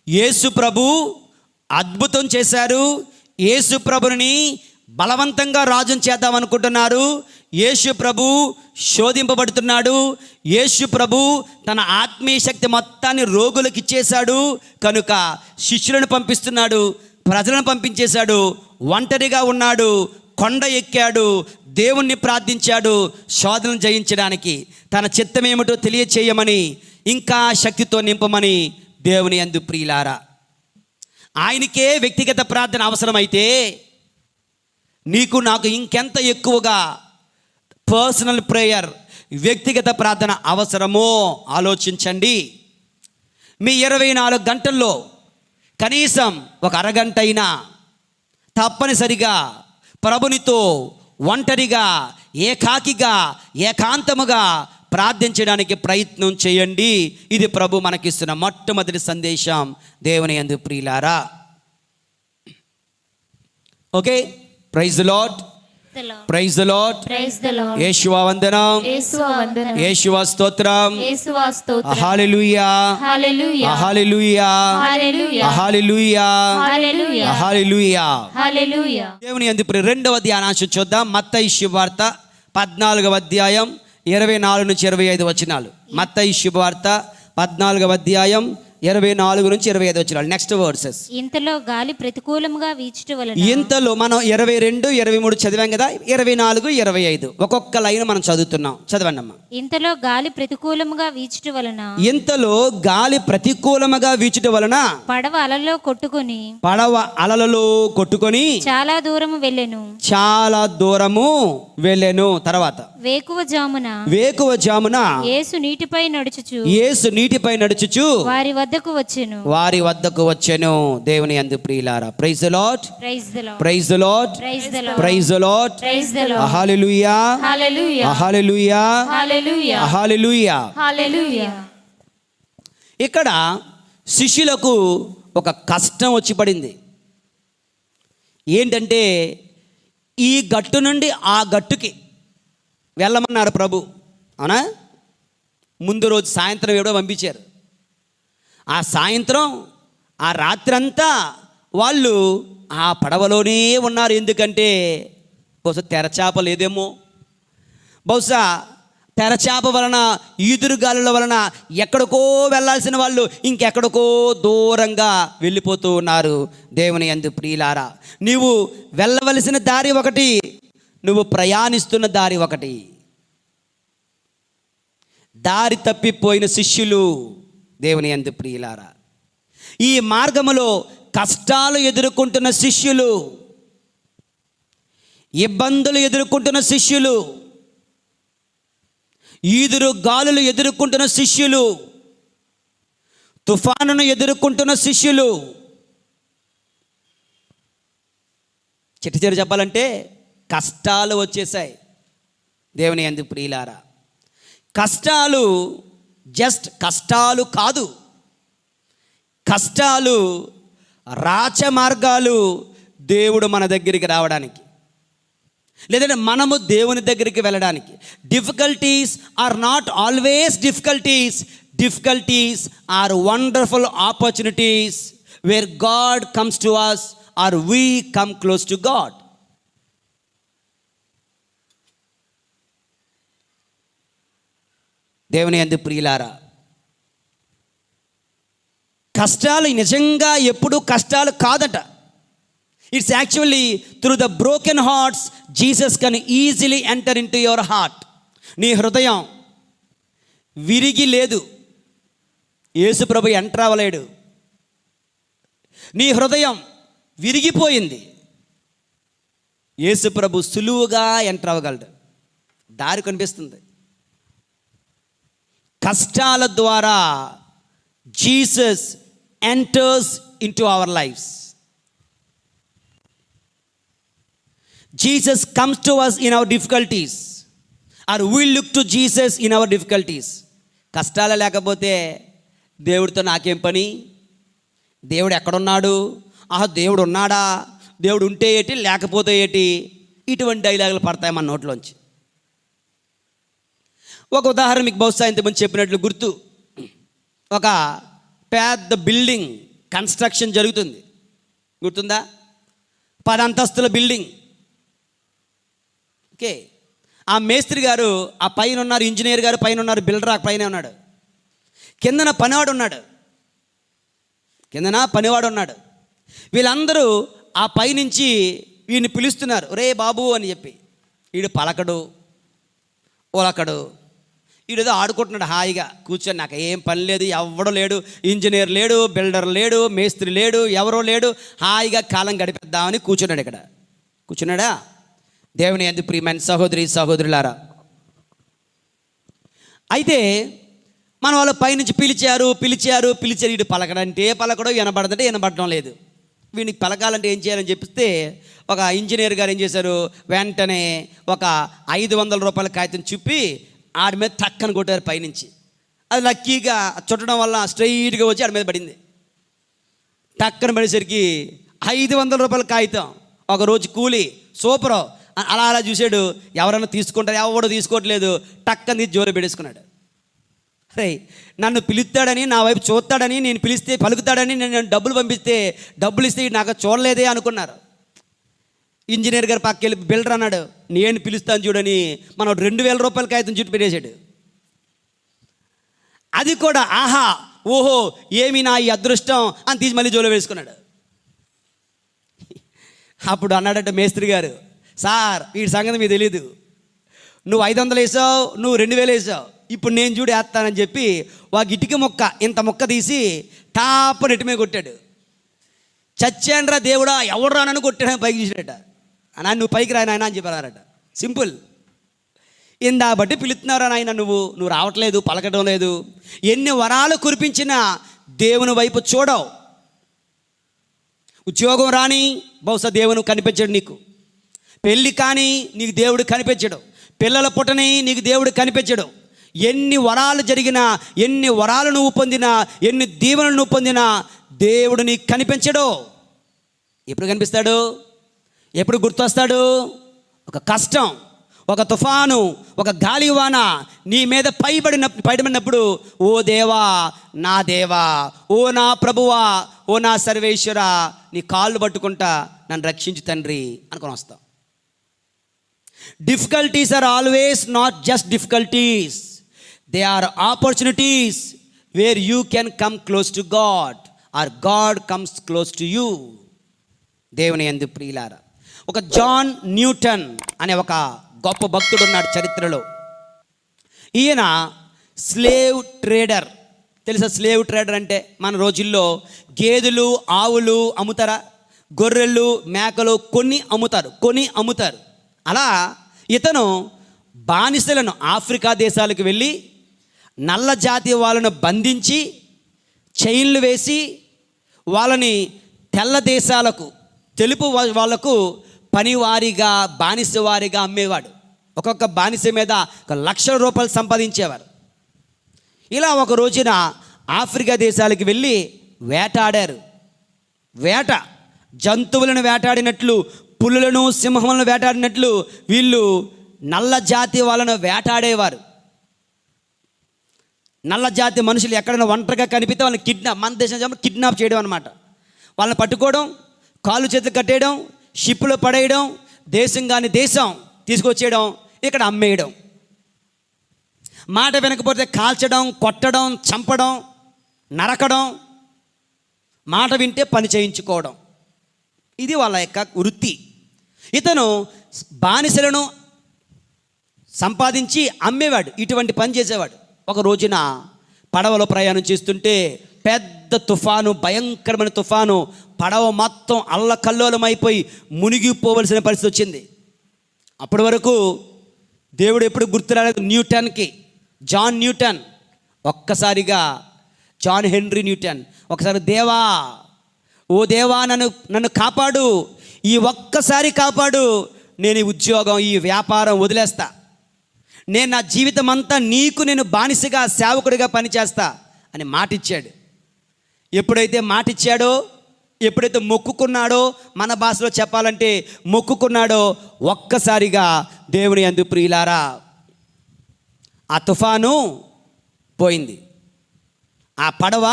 యేసు ప్రభు అద్భుతం చేశారు. యేసు ప్రభుని బలవంతంగా రాజుని చేద్దాం అనుకుంటున్నారు. యేసు ప్రభు శోధింపబడుతున్నాడు. యేసు ప్రభు తన ఆత్మీయ శక్తి మొత్తాన్ని రోగులకు ఇచ్చేశాడు కనుక శిష్యులను పంపిస్తున్నాడు, ప్రజలను పంపించేశాడు. ఒంటరిగా ఉన్నాడు, కొండ ఎక్కాడు, దేవుణ్ణి ప్రార్థించాడు శోధనను జయించడానికి. తన చిత్తమేమిటో తెలియచేయమని, ఇంకా శక్తితో నింపమని. దేవుని యందు ప్రియులారా, ఆయనకే వ్యక్తిగత ప్రార్థన అవసరమైతే నీకు నాకు ఇంకెంత ఎక్కువగా పర్సనల్ ప్రేయర్, వ్యక్తిగత ప్రార్థన అవసరమో ఆలోచించండి. మీ 24 గంటల్లో కనీసం ఒక అరగంట అయినా తప్పనిసరిగా ప్రభునితో ఒంటరిగా, ఏకాకిగా, ఏకాంతముగా ప్రార్థించడానికి ప్రయత్నం చేయండి. ఇది ప్రభు మనకిస్తున్న మొట్టమొదటి సందేశం. దేవుని యందు ప్రియులారా, okay, praise the Lord, praise the Lord, Yeshua వందనం, యేషువా స్తోత్రం, హల్లెలూయా, హల్లెలూయా, హల్లెలూయా, హల్లెలూయా, హల్లెలూయా. దేవుని యందు ప్రియ రెండవ ధ్యానాంశం చూద్దాం. మత్తయి శుభవార్త 14:24-25. మత్తయి శుభవార్త 14:24-25. Next versus. ఇంతలో గాలి ప్రతికూలముగా వీచుట వలన. ఇంతలో మనం 22, 23 చదివాం కదా. 24, 25 ఒక్కొక్క లైన్ మనం చదువుతున్నాం. చదవండి అమ్మా. ఇంతలో గాలి ప్రతికూలముగా వీచుట వలన. ఇంతలో గాలి ప్రతికూలముగా వీచుట వలన పడవ అలలో కొట్టుకొని చాలా దూరము వెళ్ళెను. తర్వాత వేకువ జామున యేసు నీటిపై నడుచుచు వారి వద్దకు వచ్చెను. దేవుని యందు ప్రియులారా, praise the Lord, praise the Lord, praise the Lord, hallelujah, hallelujah, hallelujah. ఇక్కడ శిష్యులకు ఒక కష్టం వచ్చి పడింది. ఏంటంటే ఈ గట్టు నుండి ఆ గట్టుకి వెళ్ళమన్నారు ప్రభు. అవునా? ముందు రోజు సాయంత్రం ఏడో పంపించారు. ఆ సాయంత్రం, ఆ రాత్రి అంతా వాళ్ళు ఆ పడవలోనే ఉన్నారు. ఎందుకంటే బహుశా తెరచాప లేదేమో, బహుశా తెరచాప వలన, ఈదురుగాలుల వలన ఎక్కడికో వెళ్ళాల్సిన వాళ్ళు ఇంకెక్కడికో దూరంగా వెళ్ళిపోతూ ఉన్నారు. దేవుని యందు ప్రియులారా, నీవు వెళ్ళవలసిన దారి ఒకటి, నువ్వు ప్రయాణిస్తున్న దారి ఒకటి. దారి తప్పిపోయిన శిష్యులు దేవుని యందు ప్రియులారా, ఈ మార్గములో కష్టాలు ఎదుర్కొంటున్న శిష్యులు, ఇబ్బందులు ఎదుర్కొంటున్న శిష్యులు, ఈదురు గాలులు ఎదుర్కొంటున్న శిష్యులు, తుఫానును ఎదుర్కొంటున్న శిష్యులు. చిట్ట చెప్పాలంటే కష్టాలు వచ్చేసాయి. దేవుని యందు ప్రియులారా, కష్టాలు జస్ట్ కష్టాలు కాదు, కష్టాలు రాచమార్గాలు దేవుడు మన దగ్గరికి రావడానికి, లేదంటే మనము దేవుని దగ్గరికి వెళ్ళడానికి. Difficulties are not always difficulties, difficulties are wonderful opportunities where God comes to us or we come close to God. దేవుని యందు ప్రియులారా, కష్టాలు నిజంగా ఎప్పుడు కష్టాలు కాదట. It's actually through the broken hearts Jesus can easily enter into your heart. నీ హృదయం విరిగి లేదు, యేసు ప్రభు ఎంటర్ అవ్వలేడు. నీ హృదయం విరిగిపోయింది, యేసు ప్రభు సులువుగా ఎంటర్ అవ్వగలడు. దారి కనిపిస్తుంది. కష్టాల ద్వారా Jesus enters into our lives. Jesus comes to us in our difficulties, or we look to Jesus in our difficulties. కష్టాలు లేకపోతే దేవుడితో నాకేం పని, దేవుడు ఎక్కడున్నాడు, దేవుడు ఉన్నాడా, దేవుడు ఉంటే ఏంటి లేకపోతే ఏంటి, ఇటువంటి డైలాగులు పడతాయి మన నోట్లోంచి. ఒక ఉదాహరణ మీకు బహుశా ఇంతకుముందు చెప్పినట్లు గుర్తు. ఒక పెద్ద బిల్డింగ్ కన్స్ట్రక్షన్ జరుగుతుంది, గుర్తుందా? 10 అంతస్తుల బిల్డింగ్. ఓకే, ఆ మేస్త్రి గారు ఆ పైన ఉన్నారు, ఇంజనీర్ గారు పైన ఉన్నారు, బిల్డర్ ఆ పైన ఉన్నాడు, కిందన పనివాడు ఉన్నాడు. వీళ్ళందరూ ఆ పైనుంచి వీడిని పిలుస్తున్నారు, రే బాబు అని చెప్పి. వీడు పలకడు, ఒలకడు, వీడేదో ఆడుకుంటున్నాడు హాయిగా కూర్చొని. నాకు ఏం పని లేదు, ఎవడో లేడు, ఇంజనీర్ లేడు, బిల్డర్ లేడు, మేస్త్రి లేడు, ఎవరో లేడు, హాయిగా కాలం గడిపేద్దామని కూర్చున్నాడు. ఇక్కడ కూర్చున్నాడా? దేవుని యందు ప్రియమైన సహోదరి సహోదరులారా, అయితే మన వాళ్ళు పైనుంచి పిలిచారు. వీడు పలకడంటే పలకడో, వినబడదంటే వినబడడం లేదు. వీడికి పలకాలంటే ఏం చేయాలని చెప్పిస్తే ఒక ఇంజనీర్ గారు ఏం చేశారు, వెంటనే ఒక 500 రూపాయల కాగితం చూపి ఆడి మీద టక్కని కొట్టారు పైనుంచి. అది లక్కీగా చుట్టడం వల్ల స్ట్రైట్గా వచ్చి ఆడి మీద పడింది. టక్కన పడేసరికి 500 రూపాయల కాగితం, ఒక రోజు కూలి, సూపరు. అలా చూశాడు, ఎవరైనా తీసుకుంటారు, ఎవడో తీసుకోవట్లేదు. టక్కని తీసి జోరు పెట్టేసుకున్నాడు. అరే, నన్ను పిలుస్తాడని, నా వైపు చూస్తాడని, నేను పిలిస్తే పలుకుతాడని, నేను డబ్బులు పంపిస్తే డబ్బులు ఇస్తే నాకు చూడలేదే అనుకున్నారు. ఇంజనీర్ గారు పక్కకెళ్ళి బిల్డర్ అన్నాడు, నేను పిలుస్తాను చూడని మనం 2000 రూపాయల కాగితం చుట్టూ పెట్టేశాడు. అది కూడా ఆహా ఓహో ఏమి నా ఈ అదృష్టం అని తీసి మళ్ళీ జోలో వేసుకున్నాడు. అప్పుడు అన్నాడట మేస్త్రి గారు, సార్ వీడి సంగతి మీకు తెలీదు, నువ్వు 500 వేసావు, నువ్వు 2000 వేసావు, ఇప్పుడు నేను చూడు వేస్తానని చెప్పి ఒక ఇటుక మొక్క ఇంత మొక్క తీసి టాప్ నెట్టి మీద కొట్టాడు. చచ్చాండ్రా దేవుడా, ఎవడు రానని కొట్టాడని పైకి చూసాడట. అన్నా నువ్వు పైకి రాయన ఆయన అని చెప్పారట. సింపుల్. ఇందా బట్టి పిలుస్తున్నారా నాయన, నువ్వు రావట్లేదు, పలకడం లేదు. ఎన్ని వరాలు కురిపించినా దేవుని వైపు చూడవు. ఉద్యోగం రాని బహుశా దేవుని కనిపించడు నీకు, పెళ్ళి కానీ నీకు దేవుడు కనిపించడు, పిల్లల పుట్టని నీకు దేవుడు కనిపించడు. ఎన్ని వరాలు జరిగినా, ఎన్ని వరాలు నువ్వు పొందినా, ఎన్ని దీవెనలు నువ్వు పొందినా దేవుడు నీకు కనిపించడు. ఎప్పుడు కనిపిస్తాడు? ఎప్పుడు గుర్తొస్తాడు? ఒక కష్టం, ఒక తుఫాను, ఒక గాలివాన నీ మీద పైబడినప్పుడు, ఓ దేవా, నా దేవా, ఓ నా ప్రభువా, ఓ నా సర్వేశ్వరా, నీ కాళ్ళు పట్టుకుంటా నన్ను రక్షించు తండ్రి అనుకొని వస్తాం. Difficulties are always not just difficulties, they are opportunities where you can come close to God or God comes close to you. దేవుని యందు ప్రియులారా, ఒక జాన్ న్యూటన్ అనే ఒక గొప్ప భక్తుడు ఉన్నాడు చరిత్రలో. ఈయన స్లేవ్ ట్రేడర్. తెలుసా స్లేవ్ ట్రేడర్ అంటే? మన రోజుల్లో గేదెలు, ఆవులు అమ్ముతారా, గొర్రెలు, మేకలు కొని అమ్ముతారు. అలా ఇతను బానిసలను ఆఫ్రికా దేశాలకు వెళ్ళి నల్ల జాతి వాళ్ళను బంధించి చైన్లు వేసి వాళ్ళని తెల్ల దేశాలకు, తెలుపు వాళ్లకు పనివారిగా, బానిసవారిగా అమ్మేవాడు. ఒక్కొక్క బానిస మీద ₹1,00,000 సంపాదించేవారు. ఇలా ఒక రోజున ఆఫ్రికా దేశాలకు వెళ్ళి వేటాడారు. జంతువులను వేటాడినట్లు, పులులను, సింహములను వేటాడినట్లు వీళ్ళు నల్ల జాతి వాళ్ళను వేటాడేవారు. నల్ల జాతి మనుషులు ఎక్కడైనా ఒంటరిగా కనిపిస్తే వాళ్ళని మన దేశం కిడ్నాప్ చేయడం అనమాట. వాళ్ళని పట్టుకోవడం, కాళ్ళు చేతులు కట్టేయడం, షిప్లో పడేయడం, దేశం కాని దేశం తీసుకొచ్చేయడం, ఇక్కడ అమ్మేయడం. మాట వినకపోతే కాల్చడం, కొట్టడం, చంపడం, నరకడం, మాట వింటే పని చేయించుకోవడం. ఇది వాళ్ళ యొక్క వృత్తి. ఇతను బానిసలను సంపాదించి అమ్మేవాడు, ఇటువంటి పని చేసేవాడు. ఒక రోజున పడవలో ప్రయాణం చేస్తుంటే పెద్ద తుఫాను, భయంకరమైన తుఫాను, పడవ మొత్తం అల్లకల్లోలమైపోయి మునిగిపోవలసిన పరిస్థితి వచ్చింది. అప్పటి వరకు దేవుడు ఎప్పుడు గుర్తు రాలేదు న్యూటన్కి. జాన్ న్యూటన్ ఒక్కసారిగా, జాన్ హెన్రీ న్యూటన్ ఒకసారి, దేవా, ఓ దేవా, నన్ను కాపాడు, ఈ ఒక్కసారి కాపాడు, నేను ఈ ఉద్యోగం, ఈ వ్యాపారం వదిలేస్తా, నేను నా జీవితం అంతా నీకు నేను బానిసగా, సేవకుడిగా పనిచేస్తా అని మాటిచ్చాడు. ఎప్పుడైతే మాటిచ్చాడో, ఎప్పుడైతే మొక్కుకున్నాడో, మన భాషలో చెప్పాలంటే మొక్కుకున్నాడో, ఒక్కసారిగా దేవుని యందు ప్రియులారా ఆ తుఫాను పోయింది. ఆ పడవ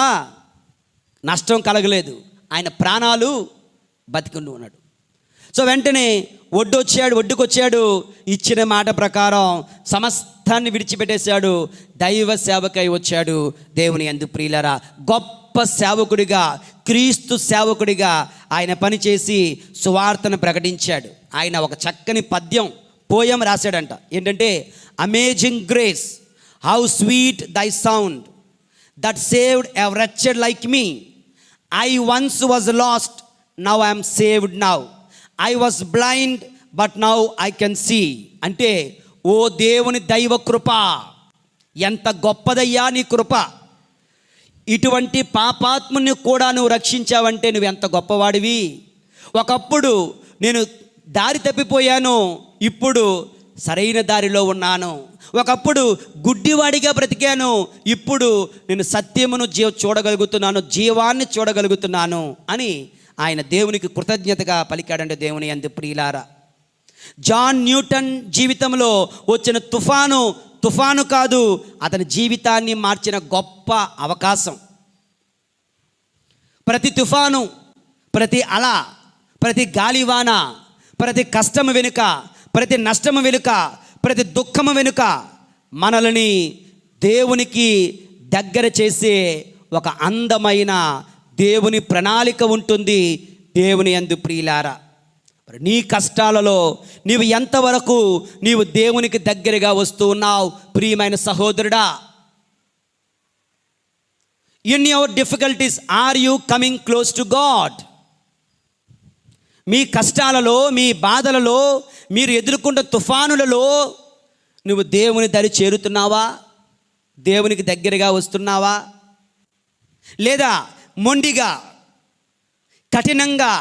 నష్టం కలగలేదు, ప్రాణాలు బతికుండి ఉన్నాడు. సో వెంటనే ఒడ్డుకొచ్చాడు, ఇచ్చిన మాట ప్రకారం సమస్తాన్ని విడిచిపెట్టేశాడు, దైవ సేవకై వచ్చాడు. దేవుని యందు ప్రియులారా, గొప్ప సేవకుడిగా, క్రీస్తు సేవకుడిగా ఆయన పనిచేసి సువార్తను ప్రకటించాడు. ఆయన ఒక చక్కని పోయం రాశాడంట. ఏంటంటే, amazing grace, how sweet thy sound that saved a wretched like me, I once was lost, now I am saved now, I was blind but now I can see. అంటే, ఓ దేవుని దైవ కృప, ఎంత గొప్పదయ్యా నీ కృప, ఇటువంటి పాపాత్ముని కూడా నువ్వు రక్షించావంటే నువ్వు ఎంత గొప్పవాడివి. ఒకప్పుడు నేను దారి తప్పిపోయాను, ఇప్పుడు సరైన దారిలో ఉన్నాను. ఒకప్పుడు గుడ్డివాడిగా బ్రతికాను, ఇప్పుడు నేను సత్యమును చూడగలుగుతున్నాను, జీవాన్ని చూడగలుగుతున్నాను అని ఆయన దేవునికి కృతజ్ఞతగా పలికాడంటే దేవుని యందు ప్రియులారా. జాన్ న్యూటన్ జీవితంలో వచ్చిన తుఫాను కాదు, అతని జీవితాన్ని మార్చిన గొప్ప అవకాశం. ప్రతి తుఫాను, ప్రతి అల, ప్రతి గాలివాన, ప్రతి కష్టము వెనుక, ప్రతి నష్టము వెనుక, ప్రతి దుఃఖము వెనుక మనల్ని దేవునికి దగ్గర చేసే ఒక అందమైన దేవుని ప్రణాళిక ఉంటుంది. దేవుని యందు ప్రియులారా, నీ కష్టాలలో నీవు ఎంతవరకు నీవు దేవునికి దగ్గరగా వస్తూ ఉన్నావు ప్రియమైన సహోదరుడా? In your difficulties are you coming close to God? మీ కష్టాలలో, మీ బాధలలో, మీరు ఎదుర్కొన్న తుఫానులలో నువ్వు దేవుని దరి చేరుతున్నావా? దేవునికి దగ్గరగా వస్తున్నావా? లేదా మొండిగా, కఠినంగా,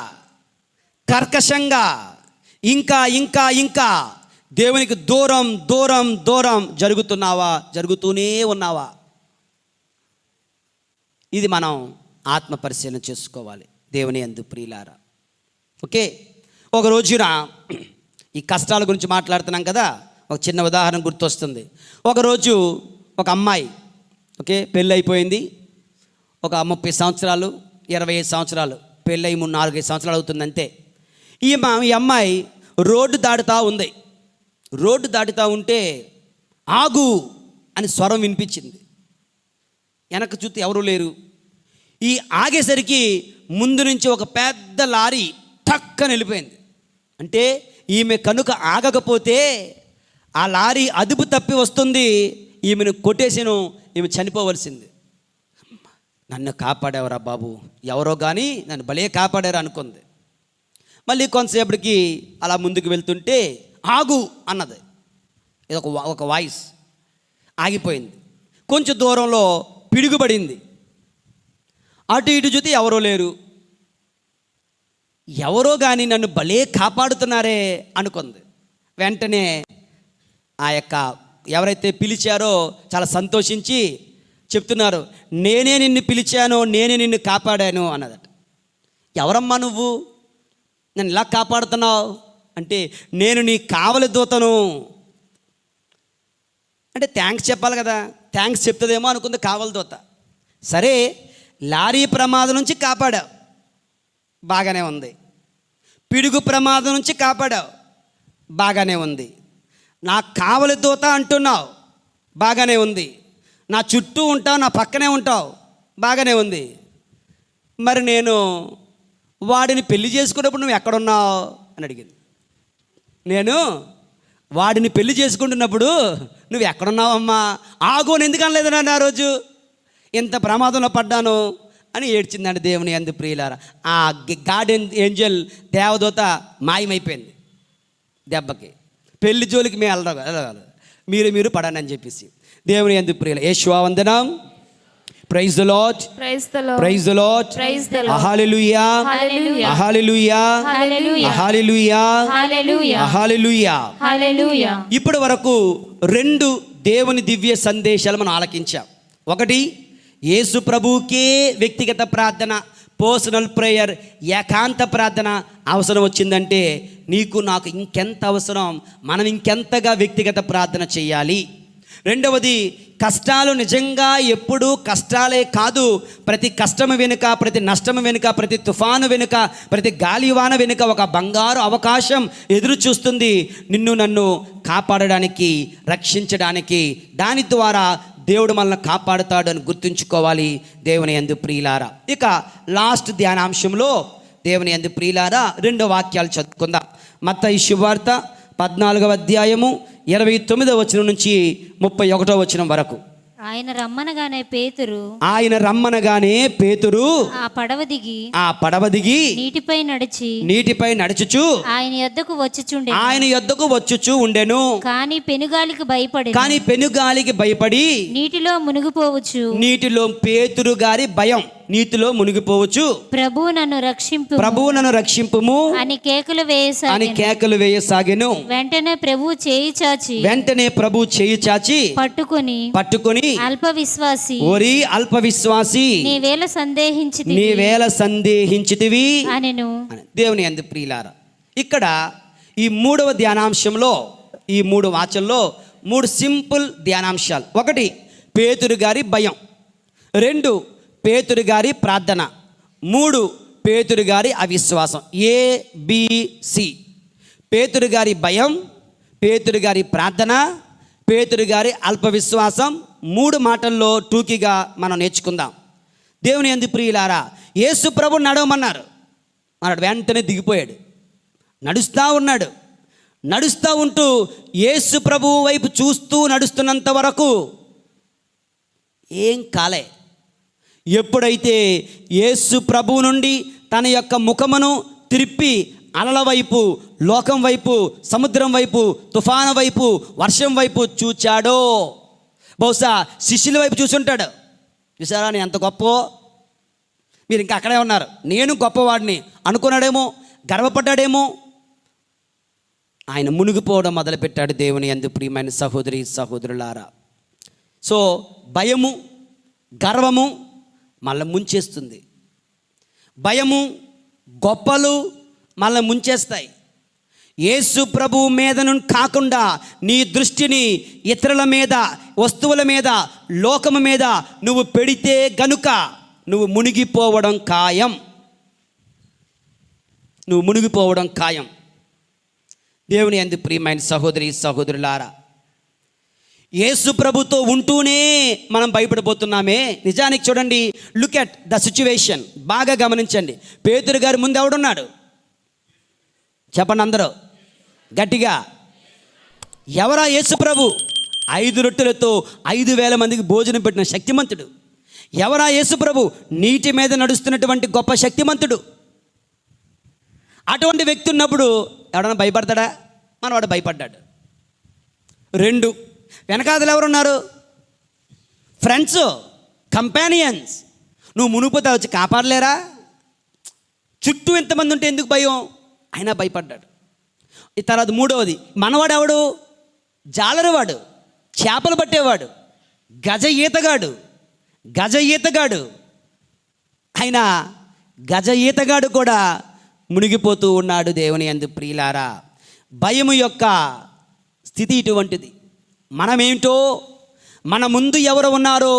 కర్కశంగా, ఇంకా దేవునికి దూరం జరుగుతూనే ఉన్నావా? ఇది మనం ఆత్మ పరిశీలన చేసుకోవాలి దేవుని యందు ప్రియులారా. ఓకే, ఒక రోజున ఈ కష్టాల గురించి మాట్లాడుతున్నాం కదా, ఒక చిన్న ఉదాహరణ గుర్తొస్తుంది. ఒకరోజు ఒక అమ్మాయి, ఓకే, పెళ్ళి అయిపోయింది. ఒక 30 సంవత్సరాలు 25 సంవత్సరాలు, పెళ్ళి 4-5 సంవత్సరాలు అవుతుంది అంతే. ఈ అమ్మాయి రోడ్డు దాటుతూ ఉంది. రోడ్డు దాటుతూ ఉంటే ఆగు అని స్వరం వినిపించింది. వెనక చూస్తే ఎవరూ లేరు. ఈ ఆగేసరికి ముందు నుంచి ఒక పెద్ద లారీ టక్కని వెళ్ళిపోయింది. అంటే ఈమె కనుక ఆగకపోతే ఆ లారీ అదుపు తప్పి వస్తుంది, ఈమెను కొట్టేసిను, ఈమె చనిపోవలసింది. నన్ను కాపాడేవరా బాబు, ఎవరో కానీ నన్ను భలే కాపాడారు అనుకుంది. మళ్ళీ కొంతసేపటికి అలా ముందుకు వెళ్తుంటే ఆగు అన్నది. ఇది ఒక వాయిస్. ఆగిపోయింది. కొంచెం దూరంలో పిడుగుపడింది. అటు ఇటు చూస్తే ఎవరో లేరు. ఎవరో కానీ నన్ను భలే కాపాడుతున్నారే అనుకుంది. వెంటనే ఆ యొక్క ఎవరైతే పిలిచారో చాలా సంతోషించి చెప్తున్నారు, నేనే నిన్ను పిలిచాను, నేనే నిన్ను కాపాడాను అన్నదట. ఎవరమ్మా నువ్వు, నన్ను ఇలా కాపాడుతున్నావు అంటే, నేను నీ కావలి దూతను అంటే థ్యాంక్స్ చెప్పాలి కదా. థ్యాంక్స్ చెప్తుందేమో అనుకుంది కావలి దూత. సరే, లారీ ప్రమాదం నుంచి కాపాడావు, బాగానే ఉంది. పిడుగు ప్రమాదం నుంచి కాపాడావు, బాగానే ఉంది. నా కావలి దూత అంటున్నావు, బాగానే ఉంది. నా చుట్టూ ఉంటావు, నా పక్కనే ఉంటావు, బాగానే ఉంది. మరి నేను వాడిని పెళ్లి చేసుకున్నప్పుడు నువ్వు ఎక్కడున్నావు అని అడిగింది. నేను వాడిని పెళ్లి చేసుకుంటున్నప్పుడు నువ్వు ఎక్కడున్నావమ్మా, ఆగోని ఎందుకు అనలేదు నన్ను ఆ రోజు, ఇంత ప్రమాదంలో పడ్డాను అని ఏడ్చిందండి. దేవుని యందు ప్రియులారా, ఆ గార్డెన్ ఏంజల్ దేవదూత మాయమైపోయింది దెబ్బకి. పెళ్లి జోలికి మేము వెళ్ళగలరు, మీరు పడండి అని చెప్పేసి. దేవుని యందు ప్రియుల యేషువా వందనం. Praise the Lord, praise the Lord, praise the Lord, praise the Lord, hallelujah, hallelujah, hallelujah, hallelujah, hallelujah, hallelujah, hallelujah. Hallelujah. ఇప్పటి వరకు 2 దేవుని దివ్య సందేశాలు మనం ఆలకించాం. ఒకటి, యేసు ప్రభువుకే వ్యక్తిగత ప్రార్థన, పర్సనల్ ప్రేయర్, ఏకాంత ప్రార్థన అవసరం వచ్చిందంటే నీకు నాకు ఇంకెంత అవసరం, మనం ఇంకెంతగా వ్యక్తిగత ప్రార్థన చేయాలి. రెండవది, కష్టాలు నిజంగా ఎప్పుడూ కష్టాలే కాదు, ప్రతి కష్టము వెనుక, ప్రతి నష్టము వెనుక, ప్రతి తుఫాను వెనుక, ప్రతి గాలివాన వెనుక ఒక బంగారు అవకాశం ఎదురు చూస్తుంది నిన్ను నన్ను కాపాడడానికి, రక్షించడానికి. దాని ద్వారా దేవుడు మనల్ని కాపాడుతాడు అని గుర్తుంచుకోవాలి దేవుని యందు ప్రియులారా. ఇక లాస్ట్ ధ్యానాంశంలో దేవుని యందు ప్రియులారా 2 వాక్యాలు చదువుకుందాం. మత్తయి శుభవార్త 14వ అధ్యాయము 29వ వచనం నుంచి 31వ వచనం వరకు. ఆయన రమ్మనగానే పేతురు ఆ పడవ దిగి నీటిపై నడుచుచు ఆయన యొద్దకు వచ్చుచు ఉండెను. కానీ పెనుగాలికి భయపడి నీటిలో పేతురు గారి భయం, నీటిలో మునిగిపోవచ్చు. ప్రభువు నన్ను రక్షింపుము అని కేకలు వేయసాగెను. వెంటనే ప్రభు చేయి చాచి పట్టుకొని అల్ప విశ్వాసి నీవేళ సందేహించితివి అనెను. దేవుని యందు ప్రియులారా, ఇక్కడ ఈ 3వ ధ్యానాంశంలో, ఈ 3 వాక్యంలో 3 సింపుల్ ధ్యానాంశాలు. 1, పేతురు గారి భయం. 2, పేతురు గారి ప్రార్థన. 3, పేతురు గారి అవిశ్వాసం. ABC. పేతురు గారి భయం, పేతురు గారి ప్రార్థన, పేతురు గారి అల్ప విశ్వాసం. 3 మాటల్లో టూకీగా మనం నేర్చుకుందాం. దేవుని యందు ప్రియులారా, యేసు ప్రభు నడవమన్నారు, అన్నాడు, వెంటనే దిగిపోయాడు. నడుస్తూ ఉన్నాడు. నడుస్తూ ఉంటూ యేసు ప్రభు వైపు చూస్తూ నడుస్తున్నంత వరకు ఏం కాలే. ఎప్పుడైతే యేసు ప్రభువు నుండి తన యొక్క ముఖమును త్రిప్పి అలల వైపు, లోకం వైపు, సముద్రం వైపు, తుఫాను వైపు, వర్షం వైపు చూచాడో, బహుశా శిష్యుల వైపు చూసుంటాడు. చూసారా నేను ఎంత గొప్పో, మీరు ఇంకా అక్కడే ఉన్నారు, నేను గొప్పవాడిని అనుకున్నాడేమో, గర్వపడ్డాడేమో. ఆయన మునిగిపోవడం మొదలుపెట్టాడు. దేవుని యందు ప్రియమైన సహోదరి సహోదరులారా, సో భయము, గర్వము మళ్ళీ ముంచేస్తుంది. భయము, గొప్పలు మళ్ళీ ముంచేస్తాయి. యేసు ప్రభువు మీదను కాకుండా నీ దృష్టిని ఇతరుల మీద, వస్తువుల మీద, లోకము మీద నువ్వు పెడితే గనుక నువ్వు మునిగిపోవడం ఖాయం. నువ్వు మునిగిపోవడం ఖాయం. దేవుని యందు ప్రియమైన సహోదరి సహోదరులారా, యేసు ప్రభుతో ఉంటూనే మనం భయపడిపోతున్నామే. నిజానికి చూడండి, లుక్ ఎట్ ద సిచ్యువేషన్. బాగా గమనించండి. పేతురు గారి ముందు ఎవడున్నాడు చెప్పండి అందరూ గట్టిగా. ఎవరా యేసు ప్రభు? 5 రొట్టెలతో 5,000 మందికి భోజనం పెట్టిన శక్తిమంతుడు. ఎవరా యేసు ప్రభు? నీటి మీద నడుస్తున్నటువంటి గొప్ప శక్తిమంతుడు. అటువంటి వ్యక్తి ఉన్నప్పుడు ఎవడన్నా భయపడతాడా? మనవాడు భయపడ్డాడు. 2, వెనకాదలు ఎవరున్నారు? Friends, companions. నువ్వు మునిగిపోతే వచ్చి కాపాడలేరా? చుట్టూ ఎంతమంది ఉంటే ఎందుకు భయం? అయినా భయపడ్డాడు. ఈ తర్వాత 3వది, మనవాడు ఎవడు? జాలరివాడు, చేపలు పట్టేవాడు, గజ ఈతగాడు. అయినా గజ ఈతగాడు కూడా మునిగిపోతూ ఉన్నాడు. దేవుని యందు ప్రియులారా, భయము యొక్క స్థితి ఇటువంటిది. మనమేంటో, మన ముందు ఎవరు ఉన్నారో,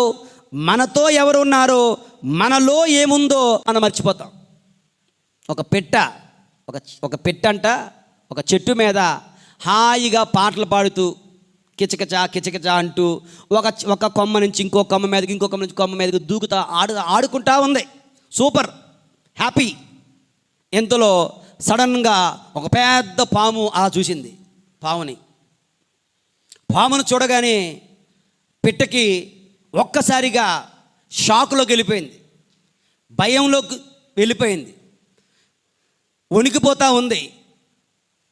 మనతో ఎవరు ఉన్నారో, మనలో ఏముందో మనం మర్చిపోతాం. ఒక పెట్టంట ఒక చెట్టు మీద హాయిగా పాటలు పాడుతూ కిచకిచ అంటూ ఒక కొమ్మ నుంచి ఇంకో కొమ్మ మీదకి, ఇంకో కొమ్మ నుంచి కొమ్మ మీదకి దూకుతా ఆడుకుంటా ఉంది. Super happy. ఎంతలో సడన్గా ఒక పెద్ద పాము అలా చూసింది. పామును చూడగానే పిట్టకి ఒక్కసారిగా షాకులోకి వెళ్ళిపోయింది, భయంలోకి వెళ్ళిపోయింది, వణికిపోతూ ఉంది.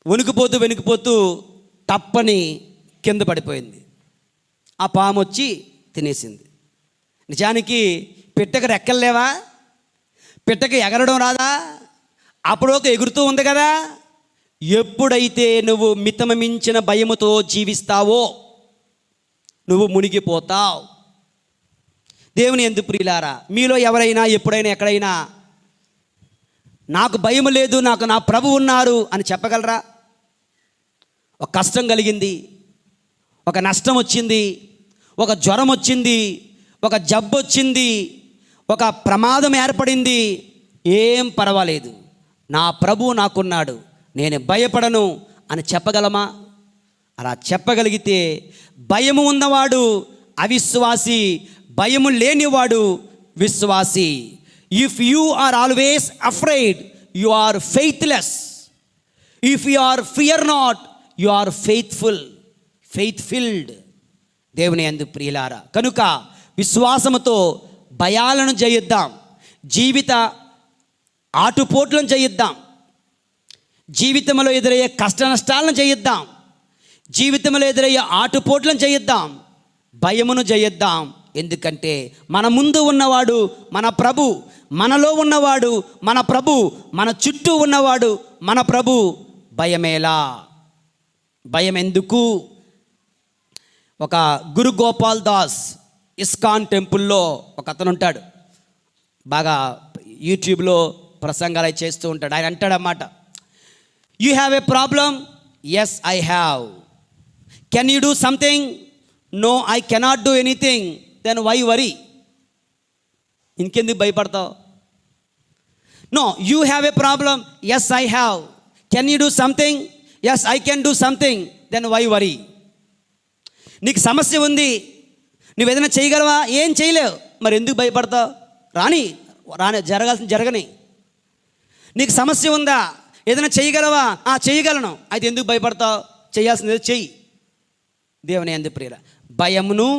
వణికిపోతూ తప్పని కింద పడిపోయింది. ఆ పాము వచ్చి తినేసింది. నిజానికి పిట్టకి రెక్కలు లేవా? పిట్టకి ఎగరడం రాదా? అప్పుడు ఎగురుతూ ఉంది కదా. ఎప్పుడైతే నువ్వు మితమించిన భయముతో జీవిస్తావో నువ్వు మునిగిపోతావు. దేవుని యందు ప్రియులారా, మీలో ఎవరైనా ఎప్పుడైనా ఎక్కడైనా నాకు భయం లేదు, నాకు నా ప్రభు ఉన్నారు అని చెప్పగలరా? ఒక కష్టం కలిగింది, ఒక నష్టం వచ్చింది, ఒక జ్వరం వచ్చింది, ఒక జబ్బు వచ్చింది, ఒక ప్రమాదం ఏర్పడింది, ఏం పర్వాలేదు, నా ప్రభు నాకున్నాడు, నేను భయపడను అని చెప్పగలమా? అలా చెప్పగలిగితే భయము ఉన్నవాడు అవిశ్వాసి, భయము లేనివాడు విశ్వాసి. If you are always afraid, you are faithless. If you are fear not, you are faith-filled. దేవుని యందు ప్రియులారా, కనుక విశ్వాసముతో భయాలను జయిద్దాం, జీవిత ఆటుపోట్లను జయిద్దాం, జీవితంలో ఎదురయ్యే కష్ట నష్టాలను జయిద్దాం, జీవితంలో ఎదురయ్యే ఆటుపోట్లను జయిద్దాం, భయమును జయిద్దాం. ఎందుకంటే మన ముందు ఉన్నవాడు మన ప్రభు, మనలో ఉన్నవాడు మన ప్రభు, మన చుట్టూ ఉన్నవాడు మన ప్రభు. భయమేలా? భయం ఎందుకు? ఒక గురు గోపాల్ దాస్ ఇస్కాన్ టెంపుల్లో ఒక అతను ఉంటాడు, బాగా యూట్యూబ్లో ప్రసంగాలు చేస్తూ ఉంటాడు. ఆయన అంటాడన్నమాట, you have a problem? Yes I have. Can you do something? No I cannot do anything. Then why worry? ఇంకెందుకు భయపడతావు? No, you have a problem? Yes I have. Can you do something? Yes I can do something. Then why worry? నీకు సమస్య ఉంది, నువ్వు ఏదైనా చేయగలవా? ఏం చేయలేవు, మరి ఎందుకు భయపడతావు? రాని జరగాల్సింది జరగని. నీకు సమస్య ఉందా? ఏదైనా చేయగలవా? చేయగలను. అయితే ఎందుకు భయపడతావు? చేయాల్సింది చెయ్యి. దేవుని యందు ప్రియుల, భయమును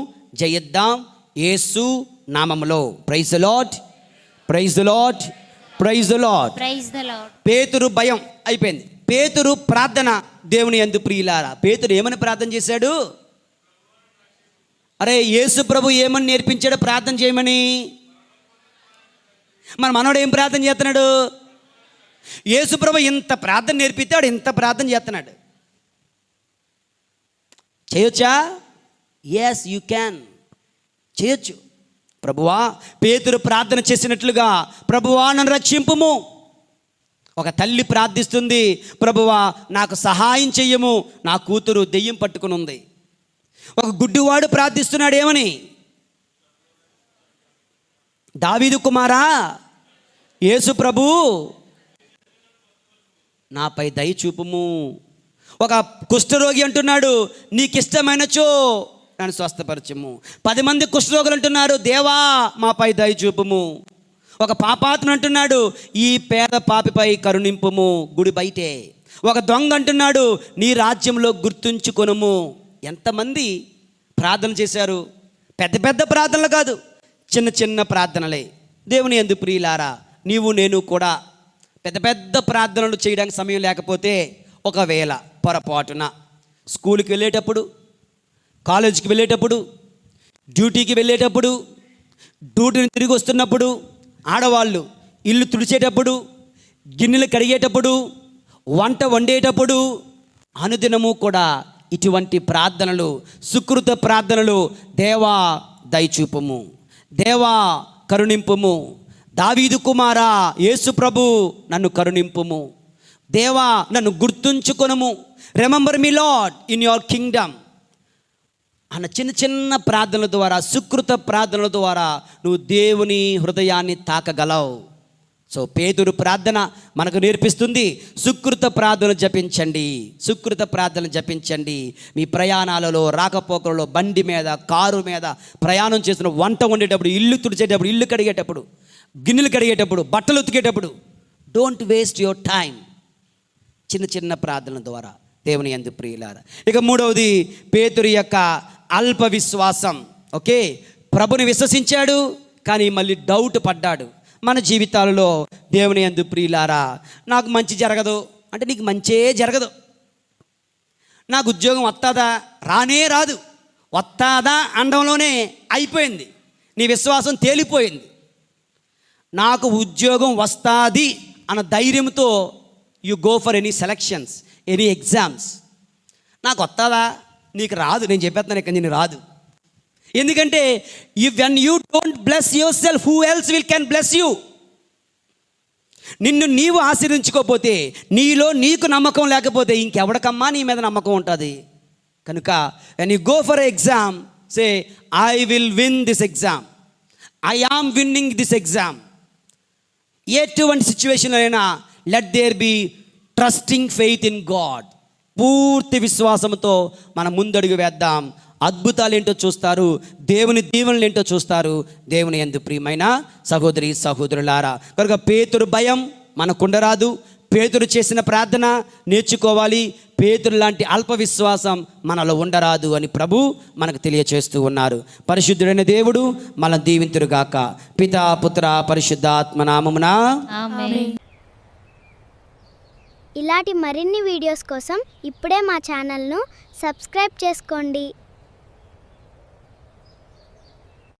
జయిద్దాం యేసు నామములో. Praise the Lord, praise the Lord, praise the Lord. Peturu భయం అయిపోయింది. పేతురు ప్రార్థన. దేవుని యందు ప్రియులారా, పేతురు ఏమని ప్రార్థన చేశాడు? అరే, యేసు ప్రభు ఏమని నేర్పించాడు ప్రార్థన చేయమని? మనోడు ఏం ప్రార్థన చేస్తున్నాడు? యేసు ప్రభు ఇంత ప్రార్థన నేర్పితే వాడు ఇంత ప్రార్థన చేస్తున్నాడు. చేయొచ్చా? Yes, you can. చేయొచ్చు. ప్రభువా, పేతురు ప్రార్థన చేసినట్లుగా ప్రభువా నన్ను రక్షింపుము. ఒక తల్లి ప్రార్థిస్తుంది, ప్రభువా నాకు సహాయం చెయ్యము, నా కూతురు దెయ్యం పట్టుకుని ఉంది. ఒక గుడ్డివాడు ప్రార్థిస్తున్నాడు ఏమని, దావీదు కుమారా యేసు ప్రభు నాపై దయ చూపుము. ఒక కుష్ఠరోగి అంటున్నాడు, నీకు ఇష్టమైనచో నన్ను స్వస్థపరచము. 10 మంది కుష్ఠరోగులు అంటున్నారు, దేవా మాపై దయ చూపుము. ఒక పాపాత్ముడు అంటున్నాడు, ఈ పేద పాపిపై కరుణింపుము గుడి బయటే. ఒక దొంగ అంటున్నాడు, నీ రాజ్యంలో గుర్తుంచుకొనుము. ఎంతమంది ప్రార్థన చేశారు? పెద్ద పెద్ద ప్రార్థనలు కాదు, చిన్న చిన్న ప్రార్థనలే. దేవుని యందు ప్రియులారా, నీవు నేను కూడా పెద్ద పెద్ద ప్రార్థనలు చేయడానికి సమయం లేకపోతే, ఒకవేళ పొరపాటున స్కూల్కి వెళ్ళేటప్పుడు, కాలేజీకి వెళ్ళేటప్పుడు, డ్యూటీకి వెళ్ళేటప్పుడు, డ్యూటీని తిరిగి వస్తున్నప్పుడు, ఆడవాళ్ళు ఇల్లు తుడిచేటప్పుడు, గిన్నెలు కడిగేటప్పుడు, వంట వండేటప్పుడు, అనుదినము కూడా ఇటువంటి ప్రార్థనలు, సుకృత ప్రార్థనలు, దేవా దయచూపుము, దేవా కరుణింపుము, దావీదు కుమారా యేసు ప్రభు నన్ను కరుణింపుము, దేవా నన్ను గుర్తుంచుకొనుము, remember me Lord in your kingdom అన్న చిన్న చిన్న ప్రార్థనల ద్వారా, సుకృత ప్రార్థనల ద్వారా నువ్వు దేవుని హృదయాన్ని తాకగలవు. సో పేతురు ప్రార్థన మనకు నేర్పిస్తుంది, సుకృత ప్రార్థన జపించండి, సుకృత ప్రార్థన జపించండి. మీ ప్రయాణాలలో, రాకపోకలలో, బండి మీద, కారు మీద ప్రయాణం చేస్తున్న, వంట వండేటప్పుడు, ఇల్లు తుడిచేటప్పుడు, ఇల్లు కడిగేటప్పుడు, గిన్నెలు కడిగేటప్పుడు, బట్టలు ఉతికేటప్పుడు, డోంట్ వేస్ట్ యువర్ టైం. చిన్న చిన్న ప్రార్థనల ద్వారా దేవుని యందు ప్రియులారా. ఇక మూడవది పేతురు యొక్క అల్ప విశ్వాసం. ఓకే, ప్రభుని విశ్వసించాడు కానీ మళ్ళీ డౌట్ పడ్డాడు. మన జీవితాలలో దేవుని యందు ప్రియులారా, నాకు మంచి జరగదు అంటే నీకు మంచే జరగదు. నాకు ఉద్యోగం వస్తాదా, రానే రాదు. వస్తాదా అనడంలోనే అయిపోయింది, నీ విశ్వాసం తేలిపోయింది. నాకు ఉద్యోగం వస్తుంది అన్న ధైర్యంతో you go for any selections, any exams. నాకు వస్తుందా, నీకు రాదు. నేను చెప్పేస్తాను ఇక్కడ, నేను రాదు. ఎందుకంటే when you don't bless your self, who else will can bless you? నిన్ను నీవు ఆశీర్వించుకోకపోతే, నీలో నీకు నమ్మకం లేకపోతే ఇంకెవడికమ్మా నీ మీద నమ్మకం ఉంటుంది? కనుక when you go for exam, say I will win this exam, I am winning this exam. ఎటువంటి సిచ్యువేషన్ అయినా let there be trusting faith in God. పూర్తి విశ్వాసంతో మనం ముందడుగు వేద్దాం. అద్భుతాలు ఏంటో చూస్తారు, దేవుని దీవెనలు ఏంటో చూస్తారు. దేవుని యందు ప్రియమైన సహోదరి సహోదరులారా, కనుక పేతురు భయం మనకుండరాదు. పేతురు చేసిన ప్రార్థన నేర్చుకోవాలి. పేతురు లాంటి అల్ప విశ్వాసం మనలో ఉండరాదు అని ప్రభు మనకు తెలియచేస్తూ ఉన్నారు. పరిశుద్ధుడైన దేవుడు మనం దీవింతురుగాక. పితా పుత్ర పరిశుద్ధాత్మ నామమున ఆమేన్. ఇలాంటి మరిన్ని వీడియోస్ కోసం ఇప్పుడే మా ఛానల్ను సబ్స్క్రైబ్ చేసుకోండి.